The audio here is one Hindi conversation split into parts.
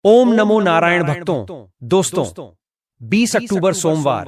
ओम नमो नारायण भक्तों। दोस्तों, 20 अक्टूबर सोमवार,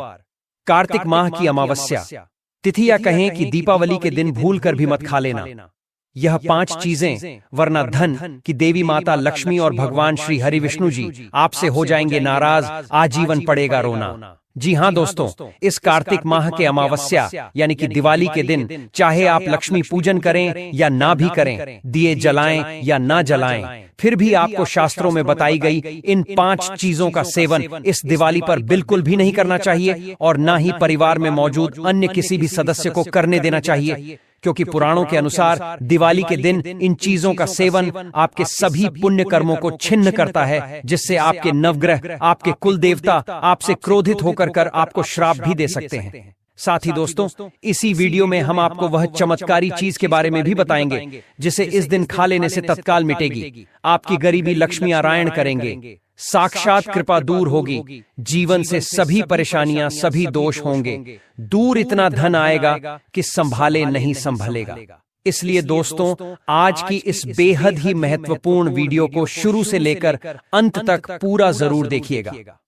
कार्तिक माह की अमावस्या तिथि, या कहें कि दीपावली के दिन भूल कर भी मत खा लेना। यह 5 चीजें, वरना धन की देवी माता लक्ष्मी और भगवान श्री हरि विष्णु जी आपसे हो जाएंगे नाराज, आजीवन पड़ेगा रोना। जी हां दोस्तों, इस कार्तिक माह के अमावस्या यानी कि दिवाली के दिन चाहे आप लक्ष्मी पूजन करें या ना भी करें, दिए जलाएं या ना जलाएं, फिर भी आपको शास्त्रों में बताई गई इन 5 चीजों का सेवन इस दिवाली पर बिल्कुल भी नहीं करना चाहिए और ना ही परिवार में मौजूद अन्य किसी भी सदस्य को करने देना चाहिए, क्योंकि पुराणों के अनुसार दिवाली के दिन इन चीजों का सेवन आपके सभी पुण्य कर्मों को छिन्न करता है, जिससे आपके नवग्रह, आपके कुल देवता आपसे क्रोधित होकर आपको श्राप भी दे सकते हैं। साथ ही दोस्तों, इसी वीडियो में हम आपको वह चमत्कारी चीज के बारे में भी बताएंगे जिसे इस दिन खा लेने से तत्काल मिटेगी, आपकी गरीबी लक्ष्मी नारायण करेंगे, साक्षात कृपा दूर होगी, जीवन से सभी परेशानियां, सभी दोष होंगे दूर, इतना धन आएगा कि संभाले नहीं संभलेगा। इसलिए दोस्तों, आज की इस बेहद ही महत्वपूर्ण वीडियो को शुरू से लेकर अंत तक पूरा जरूर देखिएगा।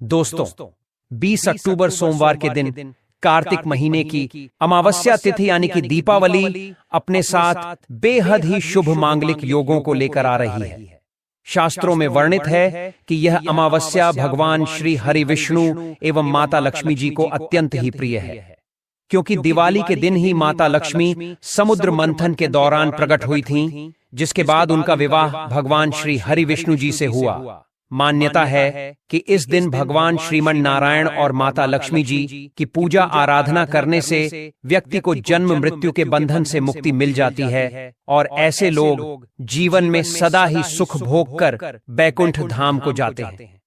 दोस्तों, 20 अक्टूबर सोमवार के दिन कार्तिक महीने की अमावस्या तिथि यानी कि दीपावली अपने साथ बेहद ही शुभ मांगलिक योगों को लेकर आ रही है। शास्त्रों में वर्णित है कि यह अमावस्या भगवान श्री हरि विष्णु एवं माता लक्ष्मी जी को अत्यंत ही प्रिय है, क्योंकि दिवाली के दिन ही माता लक्ष्मी समुद्र मंथन के दौरान प्रकट हुई थीं, जिसके बाद उनका विवाह भगवान श्री हरि विष्णु जी से हुआ। मान्यता है कि इस दिन भगवान श्रीमन नारायण और माता लक्ष्मी जी की पूजा आराधना करने से व्यक्ति को जन्म मृत्यु के बंधन से मुक्ति मिल जाती है और ऐसे लोग जीवन में सदा ही सुख भोग कर बैकुंठ धाम को जाते हैं।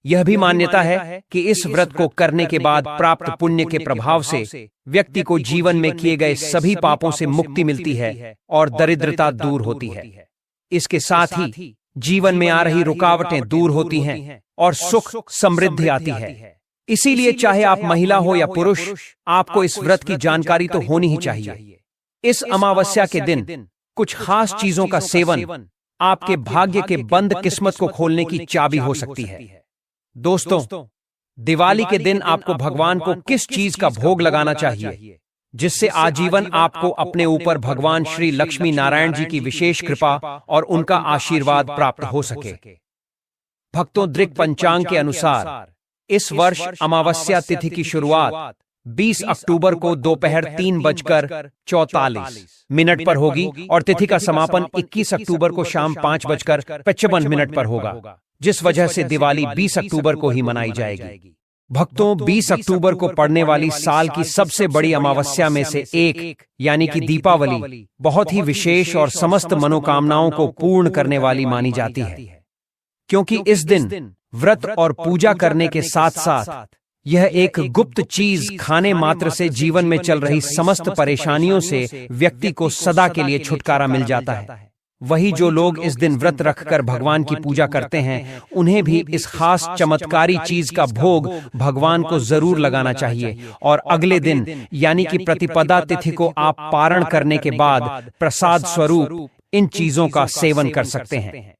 यह भी मान्यता है कि इस व्रत को करने के बाद प्राप्त पुण्य के प्रभाव से व्यक्ति को जीवन में किए गए सभी पापों से मुक्ति मिलती है और दरिद्रता दूर होती है। इसके साथ ही जीवन में आ रही रुकावटें दूर होती हैं और सुख समृद्धि आती है। इसीलिए चाहे आप महिला हो या पुरुष, आपको इस व्रत की जानकारी तो होनी ही चाहिए। इस अमावस्या के दिन कुछ खास चीजों का सेवन आपके भाग्य के बंद किस्मत को खोलने की चाबी हो सकती है। दोस्तों, दिवाली के दिन आपको भगवान को किस चीज का भोग लगाना चाहिए जिससे आजीवन आपको अपने ऊपर भगवान श्री लक्ष्मी नारायण जी की विशेष कृपा और उनका आशीर्वाद प्राप्त हो सके? भक्तों, दृक पंचांग के अनुसार इस वर्ष अमावस्या तिथि की शुरुआत 20 अक्टूबर को दोपहर 3:44 पर होगी और तिथि का समापन 21 अक्टूबर को शाम 5:55 पर होगा, जिस वजह से दिवाली 20 अक्टूबर को ही मनाई जाएगी। भक्तों, 20 अक्टूबर को पड़ने वाली साल की सबसे बड़ी अमावस्या में से एक यानी कि दीपावली बहुत ही विशेष और समस्त मनोकामनाओं को पूर्ण करने वाली मानी जाती है, क्योंकि इस दिन व्रत और पूजा करने के साथ साथ यह एक गुप्त चीज खाने मात्र से जीवन में चल रही समस्त परेशानियों से व्यक्ति को सदा के लिए छुटकारा मिल जाता है। वही जो लोग इस दिन व्रत रखकर भगवान की पूजा करते हैं, उन्हें भी इस खास चमत्कारी चीज का भोग भगवान को जरूर लगाना चाहिए और अगले दिन यानी कि प्रतिपदा तिथि को आप पारण करने के बाद प्रसाद स्वरूप इन चीजों का सेवन कर सकते हैं।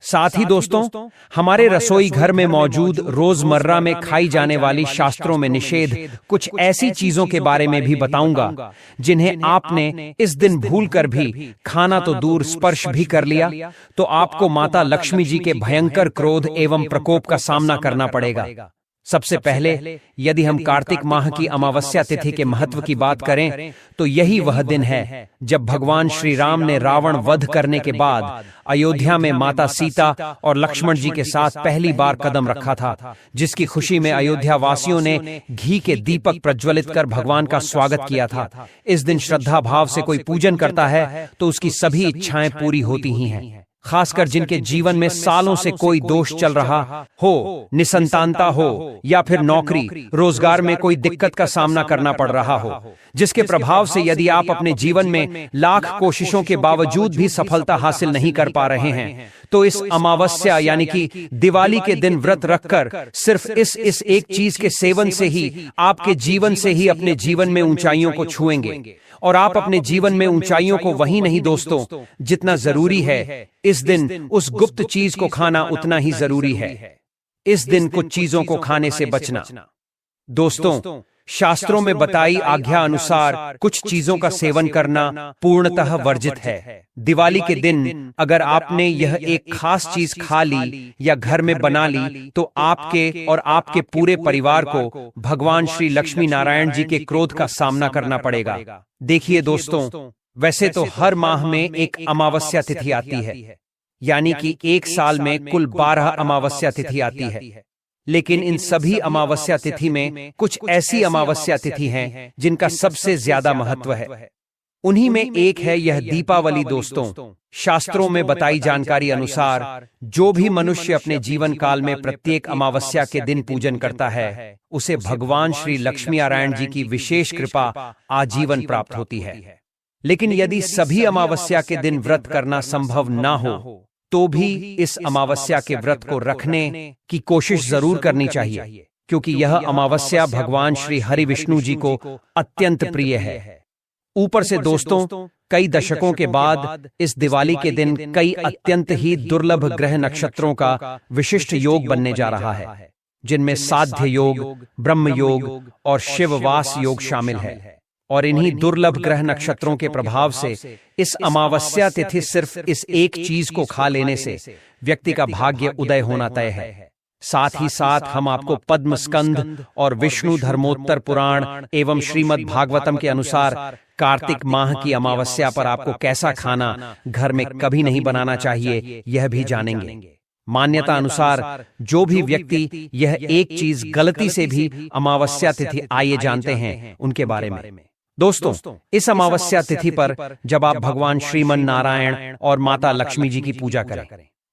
साथ ही दोस्तों, हमारे रसोई घर में मौजूद रोजमर्रा में खाई जाने वाली शास्त्रों में निषेध कुछ ऐसी चीजों के बारे में भी बताऊंगा जिन्हें आपने इस दिन भूलकर भी खाना तो दूर स्पर्श भी कर लिया तो आपको माता लक्ष्मी जी के भयंकर क्रोध एवं प्रकोप का सामना करना पड़ेगा। सबसे पहले यदि हम कार्तिक माह की अमावस्या तिथि के महत्व की बात करें तो यही वह दिन है जब भगवान श्री राम ने रावण वध करने के बाद अयोध्या में माता सीता और लक्ष्मण जी के साथ पहली बार कदम रखा था, जिसकी खुशी में अयोध्या वासियों ने घी के दीपक प्रज्वलित कर भगवान का स्वागत किया था। इस दिन श्रद्धा भाव से कोई पूजन करता है तो उसकी सभी इच्छाएं पूरी होती ही हैं, खासकर जिनके जीवन में सालों से कोई दोष चल रहा हो, निसंतानता हो या फिर नौकरी रोजगार में कोई दिक्कत का सामना करना पड़ रहा हो, जिसके प्रभाव से यदि आप अपने जीवन में लाख कोशिशों के बावजूद भी सफलता हासिल नहीं कर पा रहे हैं, तो इस अमावस्या यानी कि दिवाली के दिन व्रत रखकर सिर्फ इस एक चीज के सेवन से ही आपके जीवन से ही अपने जीवन में ऊंचाइयों को छुएंगे। और आप अपने जीवन में ऊंचाइयों को वही नहीं दोस्तों, जितना जरूरी है इस दिन उस गुप्त चीज को खाना उतना ही जरूरी है। इस दिन कुछ चीजों को खाने से बचना। दोस्तों, शास्त्रों में बताई आज्ञा अनुसार कुछ चीजों का सेवन करना पूर्णतः वर्जित है। दिवाली के दिन अगर आपने यह एक खास चीज खा ली या घर में बना ली तो आपके और आपके पूरे परिवार को भगवान श्री लक्ष्मी नारायण जी के क्रोध का सामना करना पड़ेगा। देखिए दोस्तों, वैसे तो हर माह में एक अमावस्या तिथि आती है, यानी कि एक साल में कुल 12 अमावस्या तिथि आती है। लेकिन इन सभी अमावस्या तिथि में कुछ ऐसी अमावस्या तिथि हैं जिनका सबसे ज्यादा महत्व है। उन्हीं में एक है यह दीपावली। दोस्तों, शास्त्रों में बताई जानकारी अनुसार जो भी मनुष्य अपने जीवन काल में प्रत्येक अमावस्या के दिन पूजन करता है, उसे भगवान श्री लक्ष्मी नारायण जी की विशेष कृपा आजीवन प्राप्त होती है। लेकिन यदि सभी अमावस्या के दिन व्रत करना संभव ना हो तो भी इस अमावस्या के व्रत को रखने की कोशिश जरूर करनी चाहिए, क्योंकि यह अमावस्या भगवान श्री हरि विष्णु जी को अत्यंत प्रिय है। ऊपर से दोस्तों, कई दशकों के बाद इस दिवाली के दिन कई अत्यंत ही दुर्लभ ग्रह नक्षत्रों का विशिष्ट योग बनने जा रहा है, जिनमें साध्य योग, ब्रह्म योग और शिववास योग शामिल है। और इन्हीं दुर्लभ ग्रह नक्षत्रों के प्रभाव से इस अमावस्या तिथि सिर्फ इस एक चीज को खा लेने से व्यक्ति का भाग्य उदय होना तय है। साथ ही साथ हम आपको पद्म स्कंद और विष्णु धर्मोत्तर पुराण एवं श्रीमद् भागवतम के अनुसार कार्तिक माह की अमावस्या पर आपको कैसा खाना घर में कभी नहीं बनाना चाहिए यह भी जानेंगे। मान्यता अनुसार जो भी व्यक्ति यह एक चीज गलती से भी अमावस्या तिथि आइए जानते हैं उनके बारे में। दोस्तों, इस अमावस्या तिथि पर जब आप भगवान श्रीमन नारायण और माता लक्ष्मी जी की पूजा करें,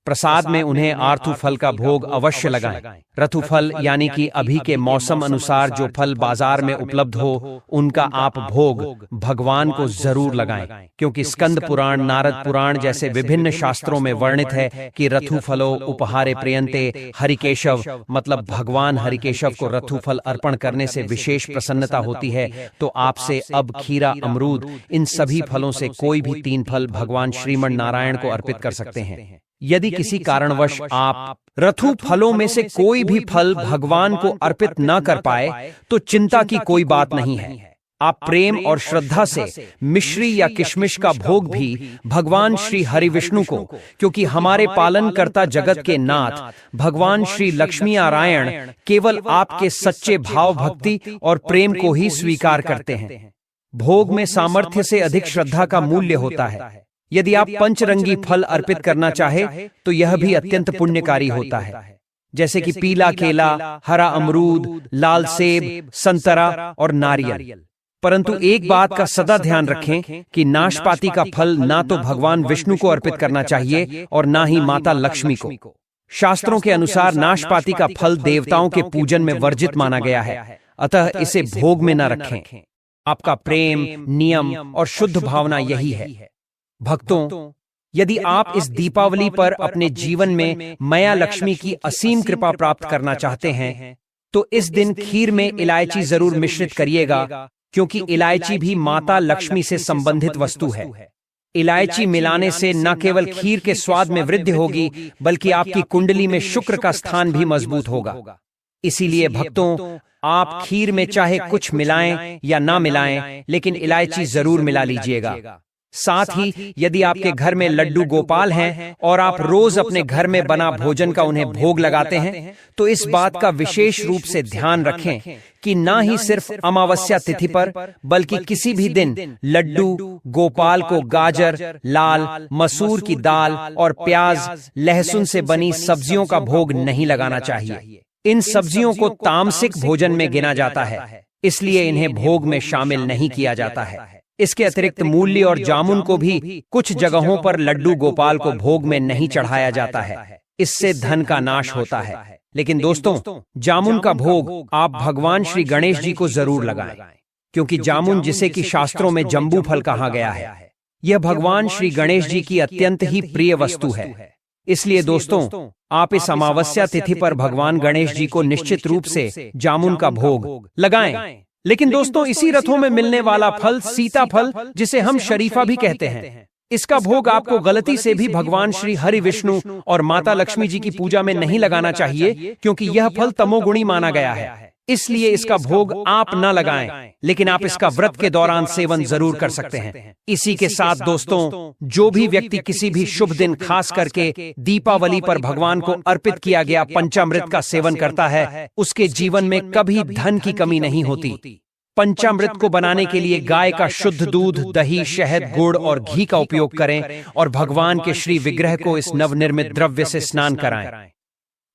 प्रसाद में उन्हें आर्थू फल का भोग अवश्य लगाएं। रथु फल यानी कि अभी के मौसम अनुसार जो फल बाजार में उपलब्ध हो उनका आप भोग भगवान को जरूर लगाएं, क्योंकि स्कंद पुराण, नारद पुराण जैसे विभिन्न शास्त्रों में वर्णित है कि रथु फलो उपहारे प्रियंते हरिकेशव, मतलब भगवान हरिकेशव को रथु फल अर्पण करने से विशेष प्रसन्नता होती है। तो आपसे अब खीरा, अमरूद, इन सभी फलों से कोई भी 3 फल भगवान श्रीमन नारायण को अर्पित कर सकते हैं। यदि किसी कारणवश आप रथु फलों में से कोई भी फल भगवान को अर्पित न कर पाए तो चिंता की कोई बात नहीं है। आप प्रेम और श्रद्धा से मिश्री या किशमिश का भोग भी भगवान श्री हरि विष्णु को, क्योंकि हमारे पालन करता जगत के नाथ भगवान श्री लक्ष्मी नारायण केवल आपके सच्चे भाव, भक्ति और प्रेम को ही स्वीकार करते हैं। भोग में सामर्थ्य से अधिक श्रद्धा का मूल्य होता है। यदि आप पंचरंगी फल अर्पित करना चाहे तो यह भी अत्यंत पुण्यकारी होता है, जैसे कि पीला केला, हरा अमरूद, लाल सेब, संतरा और नारियल। परंतु एक बात का सदा ध्यान रखें कि नाशपाती का फल ना तो भगवान विष्णु को अर्पित करना चाहिए और ना ही माता लक्ष्मी को। शास्त्रों के अनुसार नाशपाती का फल देवताओं के पूजन में वर्जित माना गया है, अतः इसे भोग में न रखें। आपका प्रेम, नियम और शुद्ध भावना यही है। भक्तों, यदि आप इस दीपावली पर अपने जीवन में मैया लक्ष्मी की असीम कृपा प्राप्त करना चाहते हैं तो इस दिन खीर में इलायची जरूर मिश्रित करिएगा, क्योंकि इलायची भी माता लक्ष्मी से संबंधित वस्तु है। इलायची मिलाने से न केवल खीर के स्वाद में वृद्धि होगी बल्कि आपकी कुंडली में शुक्र का स्थान भी मजबूत होगा। इसीलिए भक्तों, आप खीर में चाहे कुछ मिलाएं या ना मिलाएं, लेकिन इलायची जरूर मिला लीजिएगा। साथ ही यदि आपके घर में लड्डू गोपाल हैं और आप रोज अपने घर में बना भोजन का उन्हें भोग लगाते हैं तो इस बात का विशेष रूप से ध्यान रखें कि ना ही सिर्फ अमावस्या तिथि पर बल्कि किसी भी दिन लड्डू गोपाल को गाजर, लाल मसूर की दाल और प्याज, लहसुन से बनी सब्जियों का भोग नहीं लगाना चाहिए। इन सब्जियों को तामसिक भोजन में गिना जाता है, इसलिए इन्हें भोग में शामिल नहीं किया जाता है। इसके अतिरिक्त मूली और जामुन को भी कुछ जगहों पर लड्डू गोपाल को भोग में नहीं चढ़ाया जाता है, इससे धन का नाश होता है। लेकिन दोस्तों, जामुन का भोग आप भगवान श्री गणेश जी को जरूर लगाएं, क्योंकि जामुन, जिसे कि शास्त्रों में जम्बू फल कहा गया है, यह भगवान श्री गणेश जी की अत्यंत ही प्रिय वस्तु है। इसलिए दोस्तों, आप इस अमावस्या तिथि पर भगवान गणेश जी को निश्चित रूप से जामुन का भोग लगाएं। लेकिन दोस्तों, इसी रथों में मिलने वाला फल सीता फल, जिसे हम शरीफा भी कहते हैं, इसका भोग आपको गलती से भी भगवान श्री हरि विष्णु और माता लक्ष्मी जी की पूजा में नहीं लगाना चाहिए, क्योंकि यह फल तमोगुणी माना गया है। इसलिए इसका भोग आप न लगाएं, लेकिन आप इसका व्रत के दौरान सेवन जरूर कर सकते हैं। इसी के साथ दोस्तों, जो भी व्यक्ति किसी भी शुभ दिन, खास करके दीपावली पर भगवान को अर्पित किया गया पंचामृत का सेवन करता है, उसके जीवन में कभी धन की कमी नहीं होती। पंचामृत को बनाने के लिए गाय का शुद्ध दूध, दही, शहद, गुड़ और घी का उपयोग करें और भगवान के श्री विग्रह को इस नवनिर्मित द्रव्य से स्नान कराएं।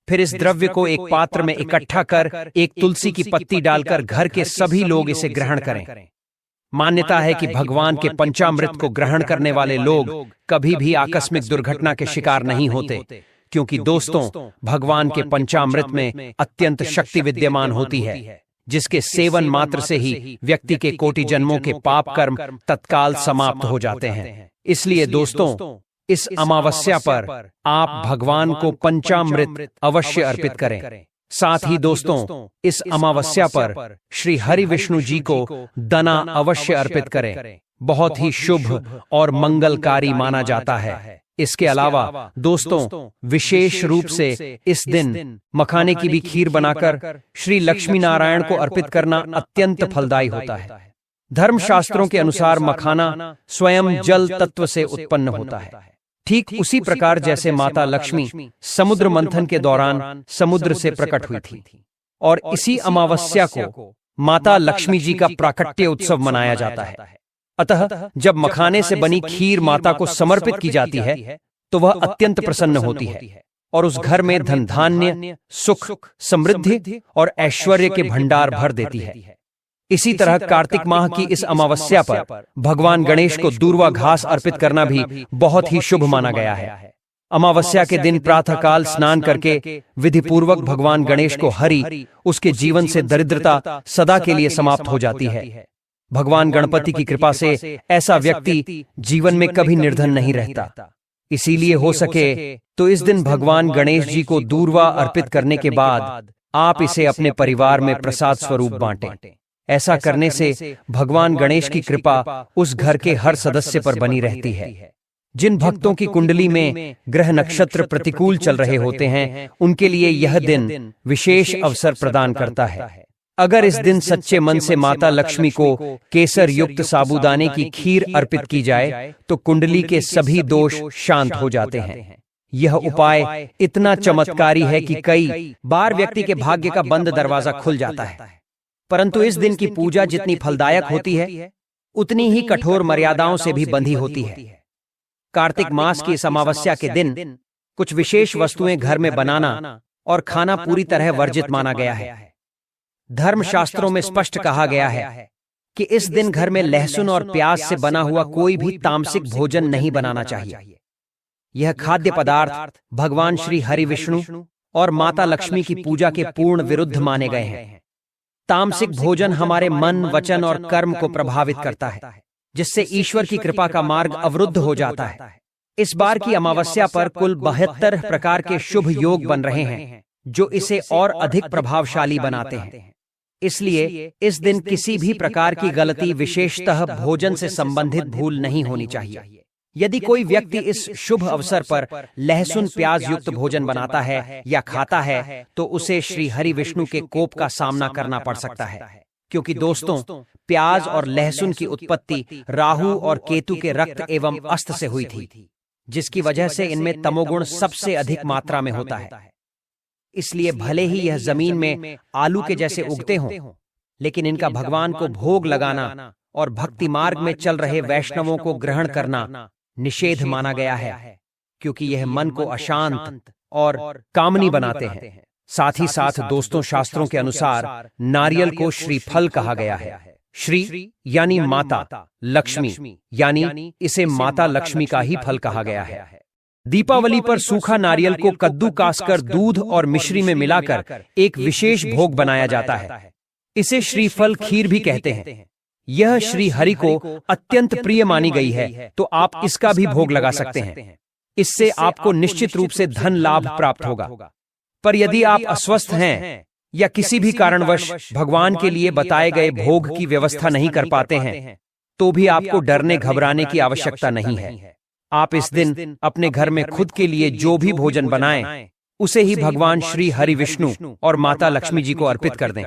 फिर इस द्रव्य को एक पात्र में इकट्ठा कर एक तुलसी की पत्ती डालकर घर के सभी लोग इसे ग्रहण करें। मान्यता है कि भगवान के पंचामृत को ग्रहण करने वाले लोग कभी भी आकस्मिक दुर्घटना के शिकार नहीं होते, क्योंकि दोस्तों, भगवान के पंचामृत में अत्यंत शक्ति विद्यमान होती है, जिसके सेवन मात्र से ही व्यक्ति के कोटि जन्मों के पाप कर्म तत्काल समाप्त हो जाते हैं। इसलिए दोस्तों, इस अमावस्या पर आप भगवान को पंचामृत अवश्य अर्पित करें। साथ ही दोस्तों, इस अमावस्या पर श्री हरि विष्णु जी को दना अवश्य अर्पित करें। बहुत ही शुभ और मंगलकारी माना जाता है। इसके अलावा दोस्तों, विशेष रूप से इस दिन मखाने की भी खीर बनाकर श्री लक्ष्मी नारायण को अर्पित करना अत्यंत फलदायी होता है। धर्मशास्त्रों के अनुसार मखाना स्वयं जल तत्व से उत्पन्न होता है, ठीक उसी प्रकार जैसे माता लक्ष्मी समुद्र मंथन के दौरान समुद्र से प्रकट हुई थी। और इसी अमावस्या को माता लक्ष्मी जी का प्राकट्य उत्सव मनाया जाता है। अतः जब मखाने से बनी खीर माता को समर्पित की जाती है, तो वह अत्यंत प्रसन्न होती है और उस घर में धन धान्य, सुख, समृद्धि और ऐश्वर्य के भंडार भर देती है। इसी तरह कार्तिक माह की इस अमावस्या पर भगवान गणेश को दूर्वा घास अर्पित करना भी बहुत ही शुभ माना गया है। अमावस्या के दिन प्रातःकाल स्नान करके विधिपूर्वक भगवान गणेश को हरि, उसके जीवन से दरिद्रता सदा के लिए समाप्त हो जाती है। भगवान गणपति की कृपा से ऐसा व्यक्ति जीवन में कभी निर्धन नहीं रहता। इसीलिए हो सके तो इस दिन भगवान गणेश जी को दूर्वा अर्पित करने के बाद आप इसे अपने परिवार में प्रसाद स्वरूप बांटें। ऐसा करने से भगवान गणेश की कृपा उस घर के हर सदस्य पर बनी रहती है। जिन भक्तों की कुंडली में ग्रह नक्षत्र प्रतिकूल चल रहे होते हैं, उनके लिए यह दिन विशेष अवसर प्रदान करता है। अगर इस दिन सच्चे मन से माता लक्ष्मी को केसर युक्त साबूदाने की खीर अर्पित की जाए, तो कुंडली के सभी दोष शांत हो जाते हैं। यह उपाय इतना चमत्कारी है कि कई बार व्यक्ति के भाग्य का बंद दरवाजा खुल जाता है। परंतु इस दिन की पूजा जितनी फलदायक होती है, उतनी ही कठोर मर्यादाओं से भी बंधी होती है। कार्तिक मास की इस अमावस्या के दिन कुछ विशेष वस्तुएं घर में बनाना और खाना पूरी तरह वर्जित माना गया है। धर्मशास्त्रों में स्पष्ट कहा गया है कि इस दिन घर में लहसुन और प्याज से बना हुआ कोई भी तामसिक भोजन नहीं बनाना चाहिए। यह खाद्य पदार्थ भगवान श्री हरि विष्णु और माता लक्ष्मी की पूजा के पूर्ण विरुद्ध माने गए हैं। तामसिक भोजन हमारे मन, वचन और कर्म को प्रभावित करता है, जिससे ईश्वर की कृपा का मार्ग अवरुद्ध हो जाता है। इस बार की अमावस्या पर कुल 72 प्रकार के शुभ योग बन रहे हैं, जो इसे और अधिक प्रभावशाली बनाते हैं। इसलिए इस दिन किसी भी प्रकार की गलती, विशेषतः भोजन से संबंधित भूल नहीं होनी चाहिए। यदि कोई व्यक्ति इस शुभ अवसर पर लहसुन प्याज युक्त भोजन बनाता है या खाता है, तो उसे श्री हरि विष्णु के कोप का सामना करना पड़ सकता है। क्योंकि दोस्तों, प्याज और लहसुन की उत्पत्ति राहु और केतु के रक्त एवं अस्त से हुई थी, जिसकी वजह से इनमें तमोगुण सबसे अधिक मात्रा में होता है। इसलिए भले ही यह जमीन में आलू के जैसे उगते हों, लेकिन इनका भगवान को भोग लगाना और भक्ति मार्ग में चल रहे वैष्णवों को ग्रहण करना निषेध माना गया है, क्योंकि यह मन को अशांत और कामनी बनाते हैं। साथ ही साथ दोस्तों, शास्त्रों के अनुसार नारियल को श्रीफल कहा गया है। श्री यानी माता, लक्ष्मी यानी इसे माता लक्ष्मी का ही फल कहा गया है। दीपावली पर सूखा नारियल को कद्दू कासकर दूध और मिश्री में मिलाकर एक विशेष भोग बनाया जाता है। इसे श्रीफल खीर भी कहते हैं। यह श्री हरि को अत्यंत प्रिय मानी गई है, तो आप इसका भी भोग लगा सकते हैं। इससे आपको निश्चित रूप से धन लाभ प्राप्त होगा। पर यदि आप अस्वस्थ हैं या किसी भी कारणवश भगवान के लिए बताए गए भोग की व्यवस्था नहीं कर पाते हैं, तो भी आपको डरने घबराने की आवश्यकता नहीं है। आप इस दिन अपने घर में खुद के लिए जो भी भोजन बनाएं, उसे ही भगवान श्री हरि विष्णु और माता लक्ष्मी जी को अर्पित कर दें।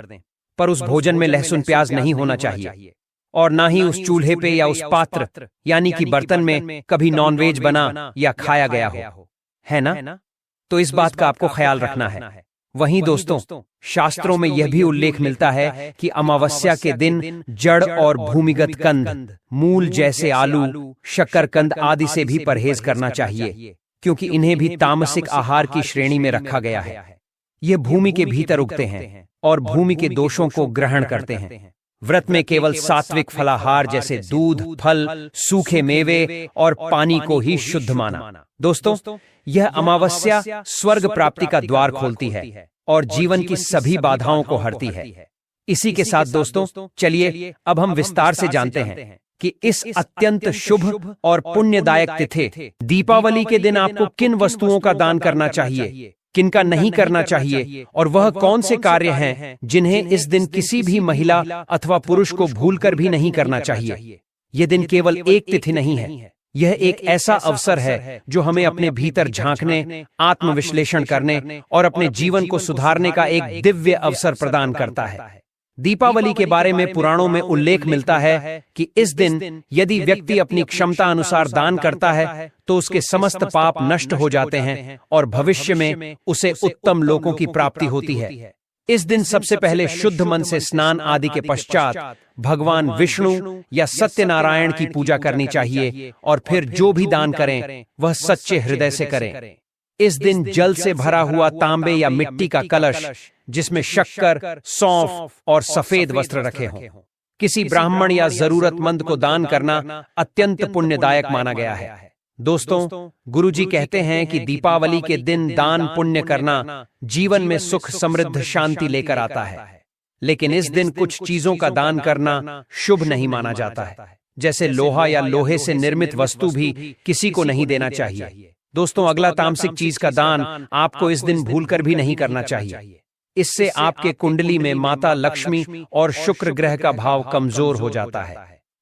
पर उस भोजन में लहसुन प्याज नहीं होना चाहिए, और ना ही उस चूल्हे पे या उस पात्र यानी कि बर्तन में कभी नॉनवेज बना या खाया गया हो, है ना? तो इस बात का आपको ख्याल रखना है। वहीं दोस्तों, शास्त्रों में यह भी उल्लेख मिलता है कि अमावस्या के दिन जड़ और भूमिगत कंद, मूल जैसे आलू, शक्करकंद आदि से भी परहेज करना चाहिए, क्योंकि इन्हें भी तामसिक आहार की श्रेणी में रखा गया है। ये भूमि के भीतर उगते हैं और भूमि के दोषों को ग्रहण करते हैं। व्रत में केवल सात्विक फलाहार जैसे दूध, फल, सूखे मेवे और पानी को ही शुद्ध माना। दोस्तों, यह अमावस्या स्वर्ग प्राप्ति का द्वार खोलती है और जीवन की सभी बाधाओं को हरती है। इसी के साथ दोस्तों, चलिए अब हम विस्तार से जानते हैं कि इस अत्यंत शुभ और पुण्यदायक तिथि दीपावली के दिन आपको किन वस्तुओं का दान करना चाहिए, किनका नहीं करना चाहिए, और वह कौन से कार्य हैं जिन्हें इस दिन किसी भी महिला अथवा पुरुष को भूलकर भी नहीं करना चाहिए। यह दिन केवल एक तिथि नहीं है, यह एक ऐसा अवसर है जो हमें अपने भीतर झांकने, आत्मविश्लेषण करने और अपने जीवन को सुधारने का एक दिव्य अवसर प्रदान करता है। दीपावली के बारे में पुराणों में उल्लेख मिलता है कि इस दिन यदि व्यक्ति अपनी क्षमता अनुसार दान करता है तो उसके समस्त पाप नष्ट हो जाते हैं और भविष्य में उसे उत्तम लोकों की प्राप्ति होती है। इस दिन सबसे पहले शुद्ध मन से स्नान आदि के पश्चात भगवान विष्णु या सत्यनारायण की पूजा करनी चाहिए, और फिर जो भी दान करें वह सच्चे हृदय से करें। इस दिन जल से भरा हुआ तांबे या मिट्टी का कलश, जिसमें शक्कर, सौंफ और सफेद वस्त्र रखे हों, किसी ब्राह्मण या जरूरतमंद को दान करना अत्यंत पुण्यदायक माना गया है। दोस्तों, गुरुजी कहते हैं कि दीपावली के दिन दान पुण्य करना जीवन में सुख, समृद्ध, शांति लेकर आता है। लेकिन इस दिन कुछ चीजों का दान करना शुभ नहीं माना जाता है, जैसे लोहा या लोहे से निर्मित वस्तु भी किसी को नहीं देना चाहिए। दोस्तों, अगला तामसिक चीज का दान आपको इस दिन भूलकर भी नहीं करना चाहिए। इससे आपके कुंडली में माता लक्ष्मी और शुक्र ग्रह का भाव कमजोर हो जाता है।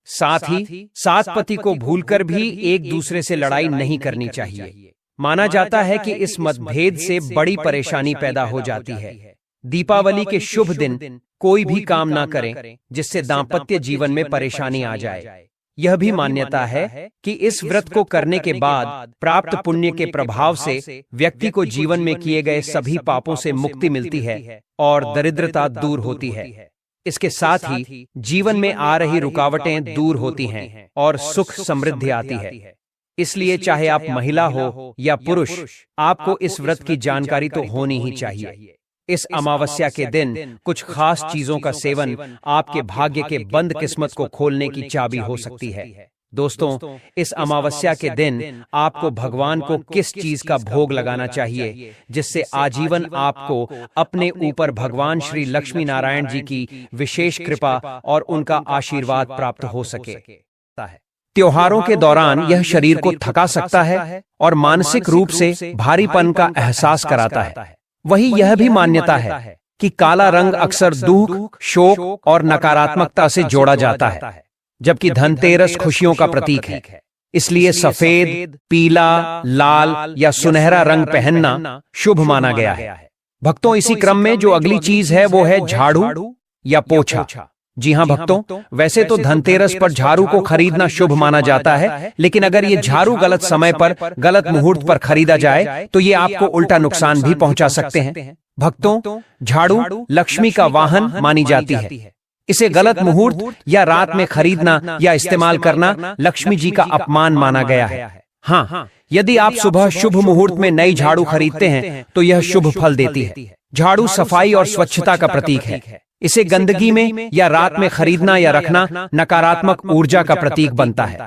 साथ ही सात पति को भूलकर भी एक दूसरे से लड़ाई नहीं करनी चाहिए। माना जाता है कि इस मतभेद से बड़ी परेशानी पैदा हो जाती है। दीपावली के शुभ दिन कोई भी काम ना करें जिससे दाम्पत्य जीवन में परेशानी आ जाए। यह भी मान्यता है कि इस व्रत को करने के बाद प्राप्त पुण्य के प्रभाव से व्यक्ति को जीवन में किए गए सभी पापों से मुक्ति मिलती है और दरिद्रता दूर होती है। इसके साथ ही जीवन में आ रही रुकावटें दूर होती हैं और सुख समृद्धि आती है। इसलिए चाहे आप महिला हो या पुरुष, आपको इस व्रत की जानकारी तो होनी ही चाहिए। इस अमावस्या के दिन कुछ खास चीजों का सेवन आपके भाग्य के बंद किस्मत को खोलने की चाबी हो सकती है। दोस्तों, इस अमावस्या के दिन आपको भगवान को किस चीज का भोग लगाना चाहिए जिससे आजीवन आपको अपने ऊपर भगवान श्री लक्ष्मी नारायण जी की विशेष कृपा और उनका आशीर्वाद प्राप्त हो सके। त्योहारों के दौरान यह शरीर को थका सकता है और मानसिक रूप से भारीपन का एहसास कराता है। वहीं यह भी मान्यता है कि काला रंग अक्सर दुख, शोक और नकारात्मकता से जोड़ा जाता है, जबकि धनतेरस खुशियों का प्रतीक है। इसलिए सफेद, पीला, लाल या सुनहरा रंग पहनना शुभ माना गया है। भक्तों, इसी क्रम में जो अगली चीज है वो है झाड़ू या पोछा। जी हाँ भक्तों, वैसे तो धनतेरस पर झाड़ू को खरीदना शुभ माना जाता है, लेकिन अगर ये झाड़ू गलत समय पर, गलत मुहूर्त पर खरीदा जाए तो ये आपको उल्टा नुकसान भी पहुंचा सकते हैं। भक्तों, झाड़ू लक्ष्मी का वाहन मानी जाती है। इसे गलत मुहूर्त या रात में खरीदना या इस्तेमाल करना लक्ष्मी जी का अपमान माना गया है। हाँ, यदि आप सुबह शुभ मुहूर्त में नई झाड़ू खरीदते हैं तो यह शुभ फल देती है। झाड़ू सफाई और स्वच्छता का प्रतीक है। इसे गंदगी में या रात में खरीदना या रखना नकारात्मक ऊर्जा का प्रतीक बनता है।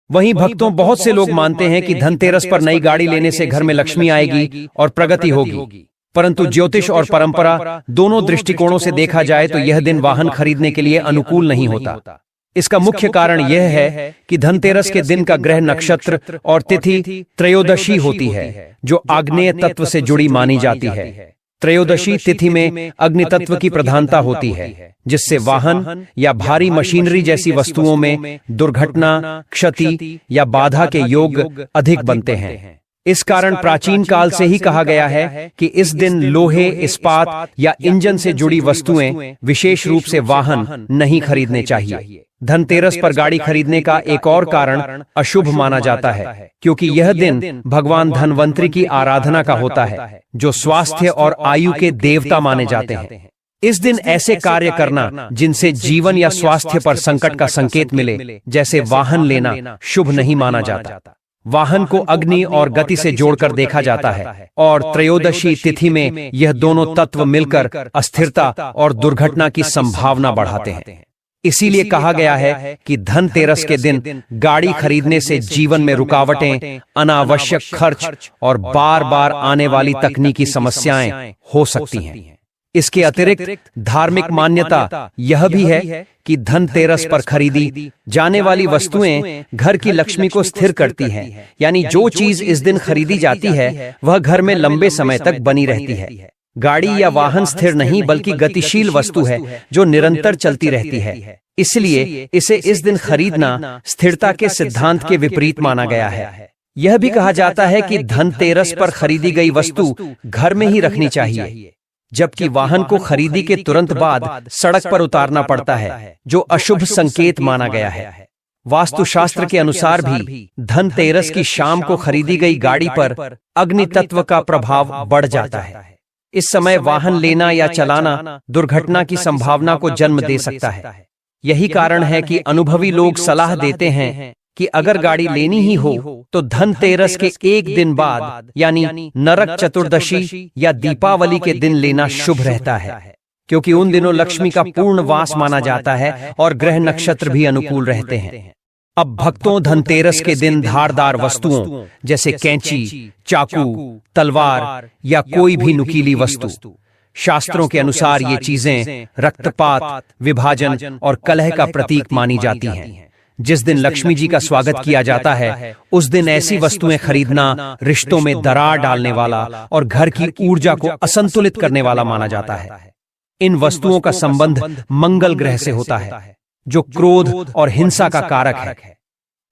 वहीं भक्तों, बहुत से लोग मानते हैं कि धनतेरस पर नई गाड़ी लेने से घर में लक्ष्मी आएगी और प्रगति होगी, परंतु ज्योतिष और परंपरा दोनों दृष्टिकोणों से देखा जाए तो यह दिन वाहन खरीदने के लिए अनुकूल नहीं होता। इसका मुख्य कारण यह है कि धनतेरस के दिन का ग्रह नक्षत्र और तिथि त्रयोदशी होती है, जो आग्नेय तत्व से जुड़ी मानी जाती है। त्रयोदशी तिथि में अग्नि तत्व की प्रधानता होती है, जिससे वाहन या भारी मशीनरी जैसी वस्तुओं में दुर्घटना, क्षति या बाधा के योग अधिक बनते हैं। इस कारण प्राचीन काल से ही कहा गया है कि इस दिन लोहे, इस्पात या इंजन से जुड़ी वस्तुएं, विशेष रूप से वाहन, नहीं खरीदने चाहिए। धनतेरस पर गाड़ी खरीदने का एक और कारण अशुभ माना जाता है, क्योंकि यह दिन भगवान धनवंतरी की आराधना का होता है, जो स्वास्थ्य और आयु के देवता माने जाते हैं। इस दिन ऐसे कार्य करना जिनसे जीवन या स्वास्थ्य पर संकट का संकेत मिले, जैसे वाहन लेना, शुभ नहीं माना जाता। वाहन को अग्नि और गति से जोड़कर देखा जाता है, और त्रयोदशी तिथि में यह दोनों तत्व मिलकर अस्थिरता और दुर्घटना की संभावना बढ़ाते हैं। इसीलिए कहा गया है कि धनतेरस के दिन गाड़ी खरीदने से जीवन में रुकावटें, अनावश्यक खर्च और बार बार आने वाली तकनीकी समस्याएं हो सकती हैं। इसके अतिरिक्त धार्मिक मान्यता यह भी है कि धनतेरस पर खरीदी जाने वाली वस्तुएं घर की लक्ष्मी को स्थिर करती हैं, यानी जो चीज इस दिन खरीदी जाती है वह घर में लंबे समय तक बनी रहती है। गाड़ी या वाहन स्थिर नहीं बल्कि गतिशील वस्तु है जो निरंतर चलती रहती है, इसलिए इसे इस दिन खरीदना स्थिरता के सिद्धांत के विपरीत माना गया है। यह भी कहा जाता है कि धनतेरस पर खरीदी गई वस्तु घर में ही रखनी चाहिए, जबकि वाहन को खरीदी के तुरंत बाद सड़क पर उतारना पड़ता है, जो अशुभ संकेत माना गया है। वास्तुशास्त्र के अनुसार भी धनतेरस की शाम को खरीदी गई गाड़ी पर अग्नि तत्व का प्रभाव बढ़ जाता है। इस समय वाहन लेना या चलाना दुर्घटना की संभावना को जन्म दे सकता है। यही कारण है कि अनुभवी लोग सलाह देते हैं कि अगर गाड़ी लेनी ही हो तो धनतेरस के एक दिन बाद, यानी नरक चतुर्दशी या दीपावली के दिन लेना शुभ रहता है, क्योंकि उन दिनों लक्ष्मी का पूर्ण वास माना जाता है और ग्रह नक्षत्र भी अनुकूल रहते हैं। अब भक्तों, धनतेरस के दिन धारदार वस्तुओं जैसे कैंची, चाकू, तलवार या कोई भी नुकीली वस्तु, शास्त्रों के अनुसार ये चीजें रक्तपात, विभाजन और कलह का प्रतीक मानी जाती हैं। जिस दिन लक्ष्मी जी का स्वागत किया जाता है, उस दिन ऐसी वस्तुएं खरीदना रिश्तों में दरार डालने वाला और घर की ऊर्जा को असंतुलित करने वाला माना जाता है। इन वस्तुओं का संबंध मंगल ग्रह से होता है, जो क्रोध और हिंसा का कारक है।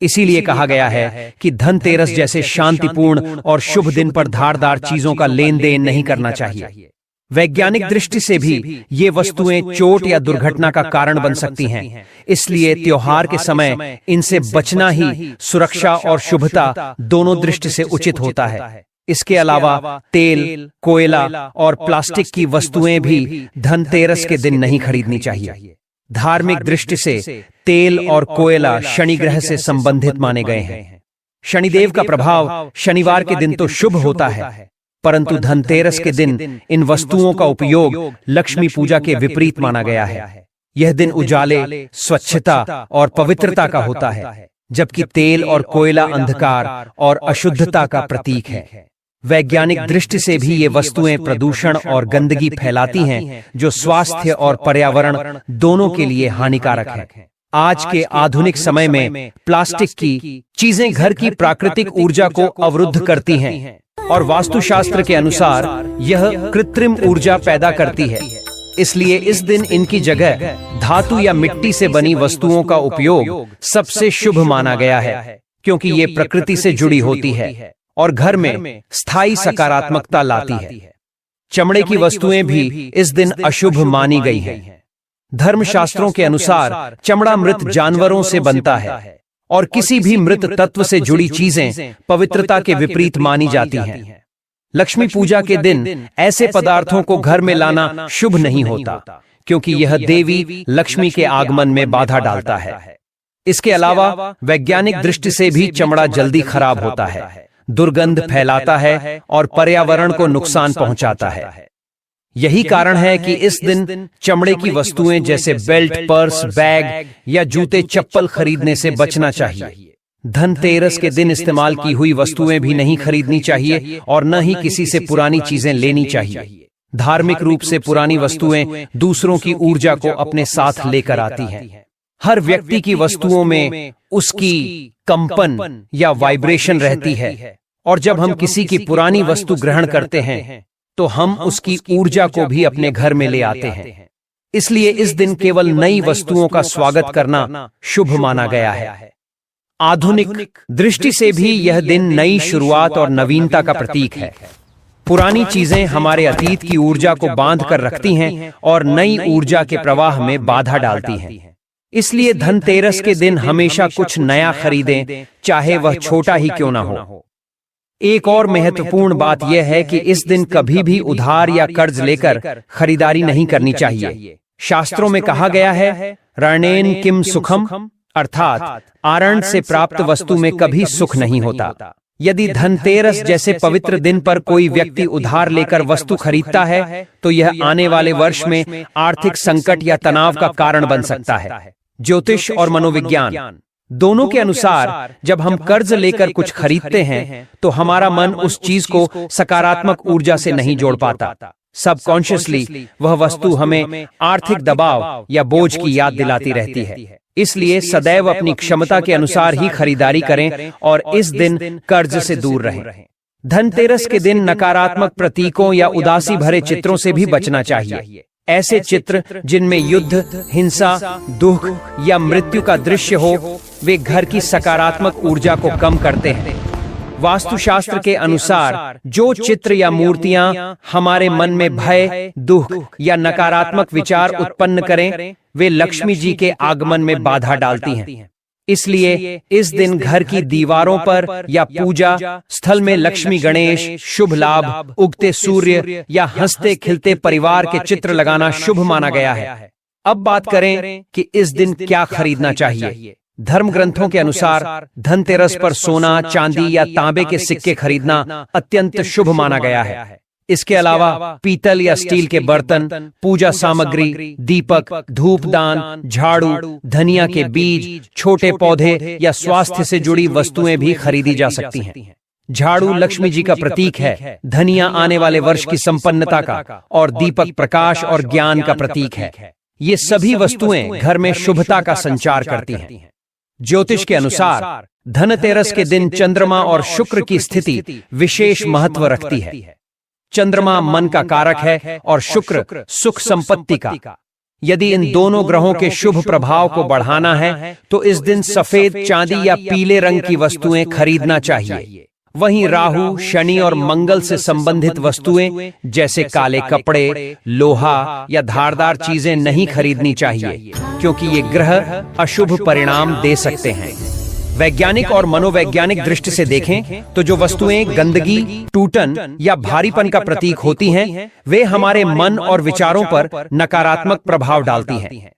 इसीलिए कहा गया है कि धनतेरस जैसे शांतिपूर्ण और शुभ दिन पर धारदार चीजों का लेन देन नहीं करना चाहिए। वैज्ञानिक दृष्टि से भी ये वस्तुएं चोट या दुर्घटना का कारण बन सकती हैं, इसलिए त्योहार के समय इनसे बचना ही सुरक्षा और शुभता दोनों दृष्टि से उचित होता है। इसके अलावा तेल, कोयला और प्लास्टिक की वस्तुएं भी धनतेरस के दिन नहीं खरीदनी चाहिए। धार्मिक दृष्टि से तेल और कोयला शनि ग्रह से संबंधित माने गए हैं। शनिदेव का प्रभाव शनिवार के दिन तो शुभ होता है, परंतु धनतेरस के दिन इन वस्तुओं का उपयोग लक्ष्मी पूजा के विपरीत माना गया है। यह दिन उजाले, स्वच्छता और पवित्रता का होता है, जबकि तेल और कोयला अंधकार और अशुद्धता का प्रतीक है। वैज्ञानिक दृष्टि से भी ये वस्तुएं प्रदूषण और गंदगी फैलाती हैं, जो स्वास्थ्य और पर्यावरण दोनों के लिए हानिकारक है। आज के आधुनिक समय में प्लास्टिक की चीजें घर की प्राकृतिक ऊर्जा को अवरुद्ध करती हैं और वास्तुशास्त्र के अनुसार यह कृत्रिम ऊर्जा पैदा करती है। इसलिए इस दिन इनकी जगह धातु या मिट्टी से बनी वस्तुओं का उपयोग सबसे शुभ माना गया है, क्योंकि ये प्रकृति से जुड़ी होती है और घर में स्थायी सकारात्मकता लाती है। चमड़े की वस्तुएं भी इस दिन अशुभ मानी गई हैं। धर्मशास्त्रों के अनुसार चमड़ा मृत जानवरों से बनता है और किसी भी मृत तत्व से जुड़ी चीजें पवित्रता के विपरीत मानी जाती हैं। लक्ष्मी पूजा के दिन ऐसे पदार्थों को घर में लाना शुभ नहीं होता, क्योंकि यह देवी लक्ष्मी के आगमन में बाधा डालता है। इसके अलावा वैज्ञानिक दृष्टि से भी चमड़ा जल्दी खराब होता है, दुर्गंध फैलाता है और पर्यावरण को नुकसान पहुंचाता है। यही कारण है कि इस दिन चमड़े की वस्तुएं जैसे बेल्ट, पर्स, बैग या जूते, चप्पल खरीदने से बचना चाहिए। धनतेरस के दिन इस्तेमाल की हुई वस्तुएं भी नहीं खरीदनी चाहिए और न ही किसी से पुरानी चीजें लेनी चाहिए। धार्मिक रूप से पुरानी वस्तुएं दूसरों की ऊर्जा को अपने साथ लेकर आती हैं। हर व्यक्ति की वस्तुओं में उसकी कंपन या वाइब्रेशन रहती है, और जब हम किसी की पुरानी वस्तु ग्रहण करते हैं तो हम उसकी ऊर्जा को भी अपने घर में ले आते हैं। इसलिए इस दिन केवल नई वस्तुओं का स्वागत करना शुभ माना गया है। आधुनिक दृष्टि से भी यह दिन नई शुरुआत और नवीनता का प्रतीक है। पुरानी चीजें हमारे अतीत की ऊर्जा को बांध कर रखती हैं और नई ऊर्जा के प्रवाह में बाधा डालती हैं। इसलिए धनतेरस के दिन हमेशा कुछ नया खरीदें, चाहे वह छोटा ही क्यों ना हो। एक और महत्वपूर्ण बात यह है कि इस दिन कभी भी उधार या कर्ज लेकर खरीदारी नहीं करनी चाहिए। शास्त्रों में कहा गया है, रणेन किम सुखम, अर्थात आरण से प्राप्त वस्तु में कभी सुख नहीं होता। यदि धनतेरस जैसे पवित्र दिन पर कोई व्यक्ति उधार लेकर वस्तु खरीदता है तो यह आने वाले वर्ष में आर्थिक संकट या तनाव का कारण बन सकता है। ज्योतिष और मनोविज्ञान दोनों के अनुसार जब हम कर्ज लेकर कुछ खरीदते हैं तो हमारा मन उस चीज को सकारात्मक ऊर्जा से नहीं जोड़ पाता। सबकॉन्शियसली वह वस्तु हमें आर्थिक दबाव या बोझ की याद दिलाती रहती है। इसलिए सदैव अपनी क्षमता के अनुसार ही खरीदारी करें और इस दिन कर्ज से दूर रहें। धनतेरस के दिन नकारात्मक प्रतीकों या उदासी भरे चित्रों से भी बचना चाहिए। ऐसे चित्र जिनमें युद्ध, हिंसा, दुख या मृत्यु का दृश्य हो, वे घर की सकारात्मक ऊर्जा को कम करते हैं। वास्तुशास्त्र के अनुसार जो चित्र या मूर्तियां हमारे मन में भय, दुख या नकारात्मक विचार उत्पन्न करें, वे लक्ष्मी जी के आगमन में बाधा डालती हैं। इसलिए इस दिन घर की दीवारों पर या पूजा स्थल में लक्ष्मी, गणेश, शुभ लाभ, उगते सूर्य या हंसते खिलते परिवार के चित्र लगाना शुभ माना गया है। अब बात करें कि इस दिन क्या खरीदना चाहिए। धर्म ग्रंथों के अनुसार धनतेरस पर सोना, चांदी या तांबे के सिक्के खरीदना अत्यंत शुभ माना गया है। इसके अलावा पीतल या स्टील के बर्तन, पूजा सामग्री, दीपक, धूपदान, झाड़ू, धनिया के बीज, छोटे पौधे या स्वास्थ्य से जुड़ी वस्तुएं भी खरीदी जा सकती हैं। झाड़ू लक्ष्मी जी का प्रतीक है, धनिया आने वाले वर्ष की संपन्नता का और दीपक प्रकाश और ज्ञान का प्रतीक है। ये सभी वस्तुएं घर में शुभता का संचार करती हैं। ज्योतिष के अनुसार धनतेरस के दिन चंद्रमा और शुक्र की स्थिति विशेष महत्व रखती है। चंद्रमा मन का कारक है और शुक्र सुख संपत्ति का। यदि इन दोनों ग्रहों के शुभ प्रभाव को बढ़ाना है तो इस दिन सफेद, चांदी या पीले रंग की वस्तुएं खरीदना चाहिए। वहीं राहु, शनि और मंगल से संबंधित वस्तुएं जैसे काले कपड़े, लोहा या धारदार चीजें नहीं खरीदनी चाहिए, क्योंकि ये ग्रह अशुभ परिणाम दे सकते हैं। वैज्ञानिक और मनोवैज्ञानिक दृष्टि से देखें तो जो वस्तुएं गंदगी, टूटन या भारीपन का प्रतीक होती हैं, वे हमारे मन और विचारों पर नकारात्मक प्रभाव डालती हैं।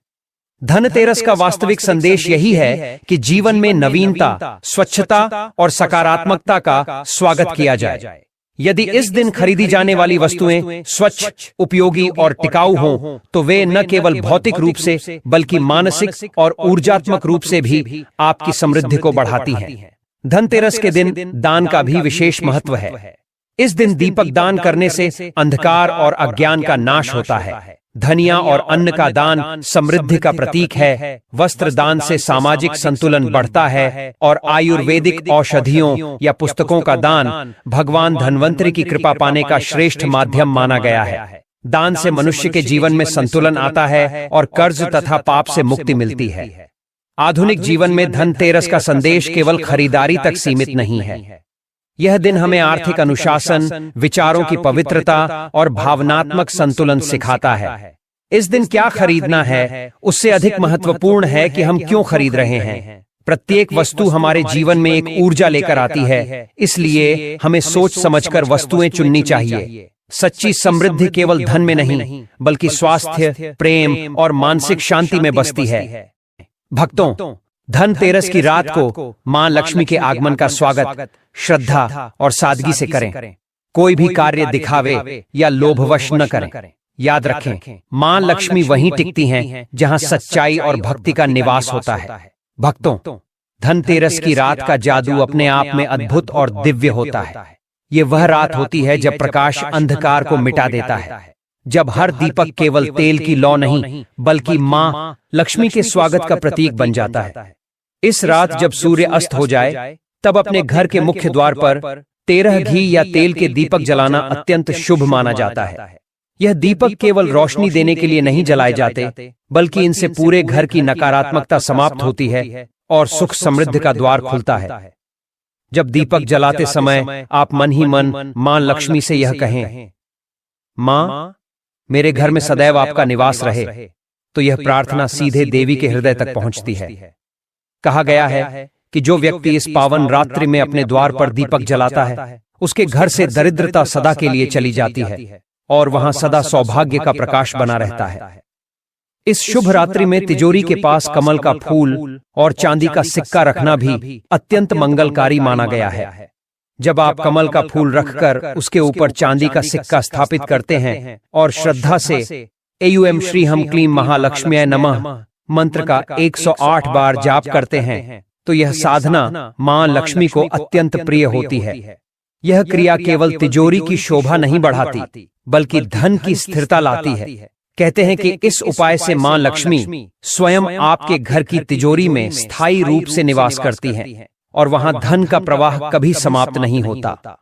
धनतेरस का वास्तविक संदेश यही है कि जीवन में नवीनता, स्वच्छता और सकारात्मकता का स्वागत किया जाए। यदि इस दिन खरीदी जाने वाली वस्तुएं स्वच्छ, उपयोगी और टिकाऊ हों, तो वे न केवल भौतिक रूप से बल्कि मानसिक और ऊर्जात्मक रूप से भी आपकी समृद्धि को बढ़ाती हैं। धनतेरस के दिन दान का भी विशेष महत्व है। इस दिन दीपक दान करने से अंधकार और अज्ञान का नाश होता है। धनिया और अन्न का दान समृद्धि का प्रतीक है। वस्त्र दान से सामाजिक संतुलन बढ़ता है और आयुर्वेदिक औषधियों या पुस्तकों का दान भगवान धन्वंतरि की कृपा पाने का श्रेष्ठ माध्यम माना गया है। दान से मनुष्य के जीवन में संतुलन आता है और कर्ज तथा पाप से मुक्ति मिलती है। आधुनिक जीवन में धनतेरस का संदेश केवल खरीदारी तक सीमित नहीं है। यह दिन हमें आर्थिक अनुशासन, विचारों की पवित्रता और भावनात्मक संतुलन सिखाता है। इस दिन क्या खरीदना है उससे अधिक महत्वपूर्ण है कि हम क्यों खरीद रहे हैं। प्रत्येक वस्तु हमारे जीवन में एक ऊर्जा लेकर आती है, इसलिए हमें सोच समझकर वस्तुएं चुननी चाहिए। सच्ची समृद्धि केवल धन में नहीं बल्कि स्वास्थ्य, प्रेम और मानसिक शांति में बसती है। भक्तों, धनतेरस की रात को मां लक्ष्मी के आगमन का स्वागत श्रद्धा और सादगी से करें। कोई भी कार्य दिखावे या लोभवश न करें। याद रखें, मां लक्ष्मी वहीं टिकती हैं जहां सच्चाई और भक्ति का निवास होता है। भक्तों, धनतेरस की रात का जादू अपने आप में अद्भुत और दिव्य होता है। ये वह रात होती है जब प्रकाश अंधकार को मिटा देता है, जब हर दीपक केवल तेल की लौ नहीं बल्कि मां लक्ष्मी के स्वागत का प्रतीक बन जाता है। इस रात जब सूर्य अस्त हो जाए तब अपने घर के मुख्य द्वार पर 13 घी या तेल के दीपक जलाना अत्यंत शुभ माना जाता है। यह दीपक केवल रोशनी देने के लिए नहीं जलाए जाते, बल्कि इनसे पूरे घर की नकारात्मकता समाप्त होती है और सुख समृद्धि का द्वार खुलता है। जब दीपक जलाते समय आप मन ही मन मां लक्ष्मी से यह कहें, मां, मेरे घर में सदैव आपका निवास रहे, तो यह प्रार्थना सीधे देवी के हृदय तक पहुंचती है। कहा गया है कि जो व्यक्ति इस पावन रात्रि में अपने द्वार पर दीपक जलाता है, उसके घर से दरिद्रता सदा के लिए चली जाती है और वहां सदा सौभाग्य का प्रकाश बना रहता है। इस शुभ रात्रि में तिजोरी के पास कमल का फूल और चांदी का सिक्का रखना भी अत्यंत मंगलकारी माना गया है। जब आप कमल का फूल रखकर उसके ऊपर चांदी का सिक्का स्थापित करते हैं और श्रद्धा से एयूएम श्री हम क्लीम महालक्ष्म्याय नमः मंत्र का 108 बार जाप करते हैं, तो यह साधना मां लक्ष्मी को अत्यंत प्रिय होती है। यह क्रिया केवल तिजोरी की शोभा नहीं बढ़ाती, बल्कि धन की स्थिरता लाती है। कहते हैं कि इस उपाय से मां लक्ष्मी स्वयं आपके घर की तिजोरी में स्थायी रूप से निवास करती हैं और वहां धन का प्रवाह कभी समाप्त नहीं होता।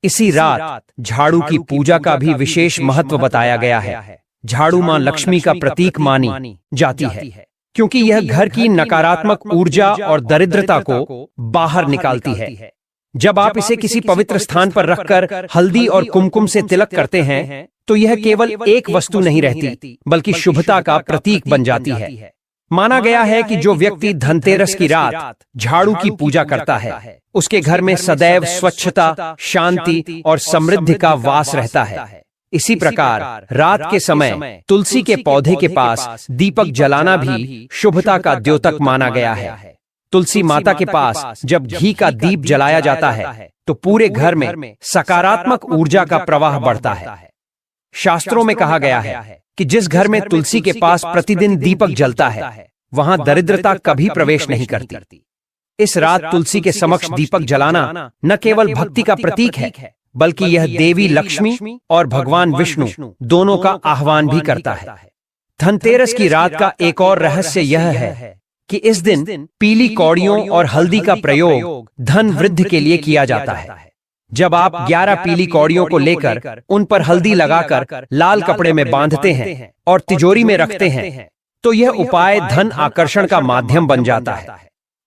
इसी रात झाड़ू की पूजा का भी विशेष महत्व बताया गया है। झाड़ू मां लक्ष्मी का प्रतीक मानी जाती है, क्योंकि यह घर की नकारात्मक ऊर्जा और दरिद्रता को बाहर निकालती है। जब आप इसे किसी पवित्र स्थान पर रखकर हल्दी और कुमकुम से तिलक करते हैं, तो यह केवल एक वस्तु नहीं रहती, बल्कि शुभता का प्रतीक बन जाती है। माना गया है कि जो व्यक्ति धनतेरस की रात झाड़ू की पूजा करता है, उसके घर में सदैव स्वच्छता, शांति और समृद्धि का वास रहता है। इसी प्रकार रात के समय तुलसी के पौधे के पास दीपक जलाना भी शुभता का द्योतक माना गया है। तुलसी माता के पास जब घी का दीप जलाया जाता है, तो पूरे घर में सकारात्मक ऊर्जा का प्रवाह बढ़ता है। शास्त्रों में कहा गया है कि जिस घर में तुलसी के पास प्रतिदिन दीपक जलता है, वहां दरिद्रता कभी प्रवेश नहीं करती। इस रात तुलसी के समक्ष दीपक जलाना न केवल भक्ति का प्रतीक है, बल्कि यह देवी लक्ष्मी और भगवान विष्णु दोनों का आह्वान भी करता है। धनतेरस की रात का एक और रहस्य यह है कि इस दिन पीली कौड़ियों और हल्दी का प्रयोग धन वृद्धि के लिए किया जाता है। जब आप 11 पीली कौड़ियों को लेकर उन पर हल्दी लगाकर लाल कपड़े में बांधते हैं और तिजोरी में रखते हैं, तो यह उपाय धन आकर्षण का माध्यम बन जाता है।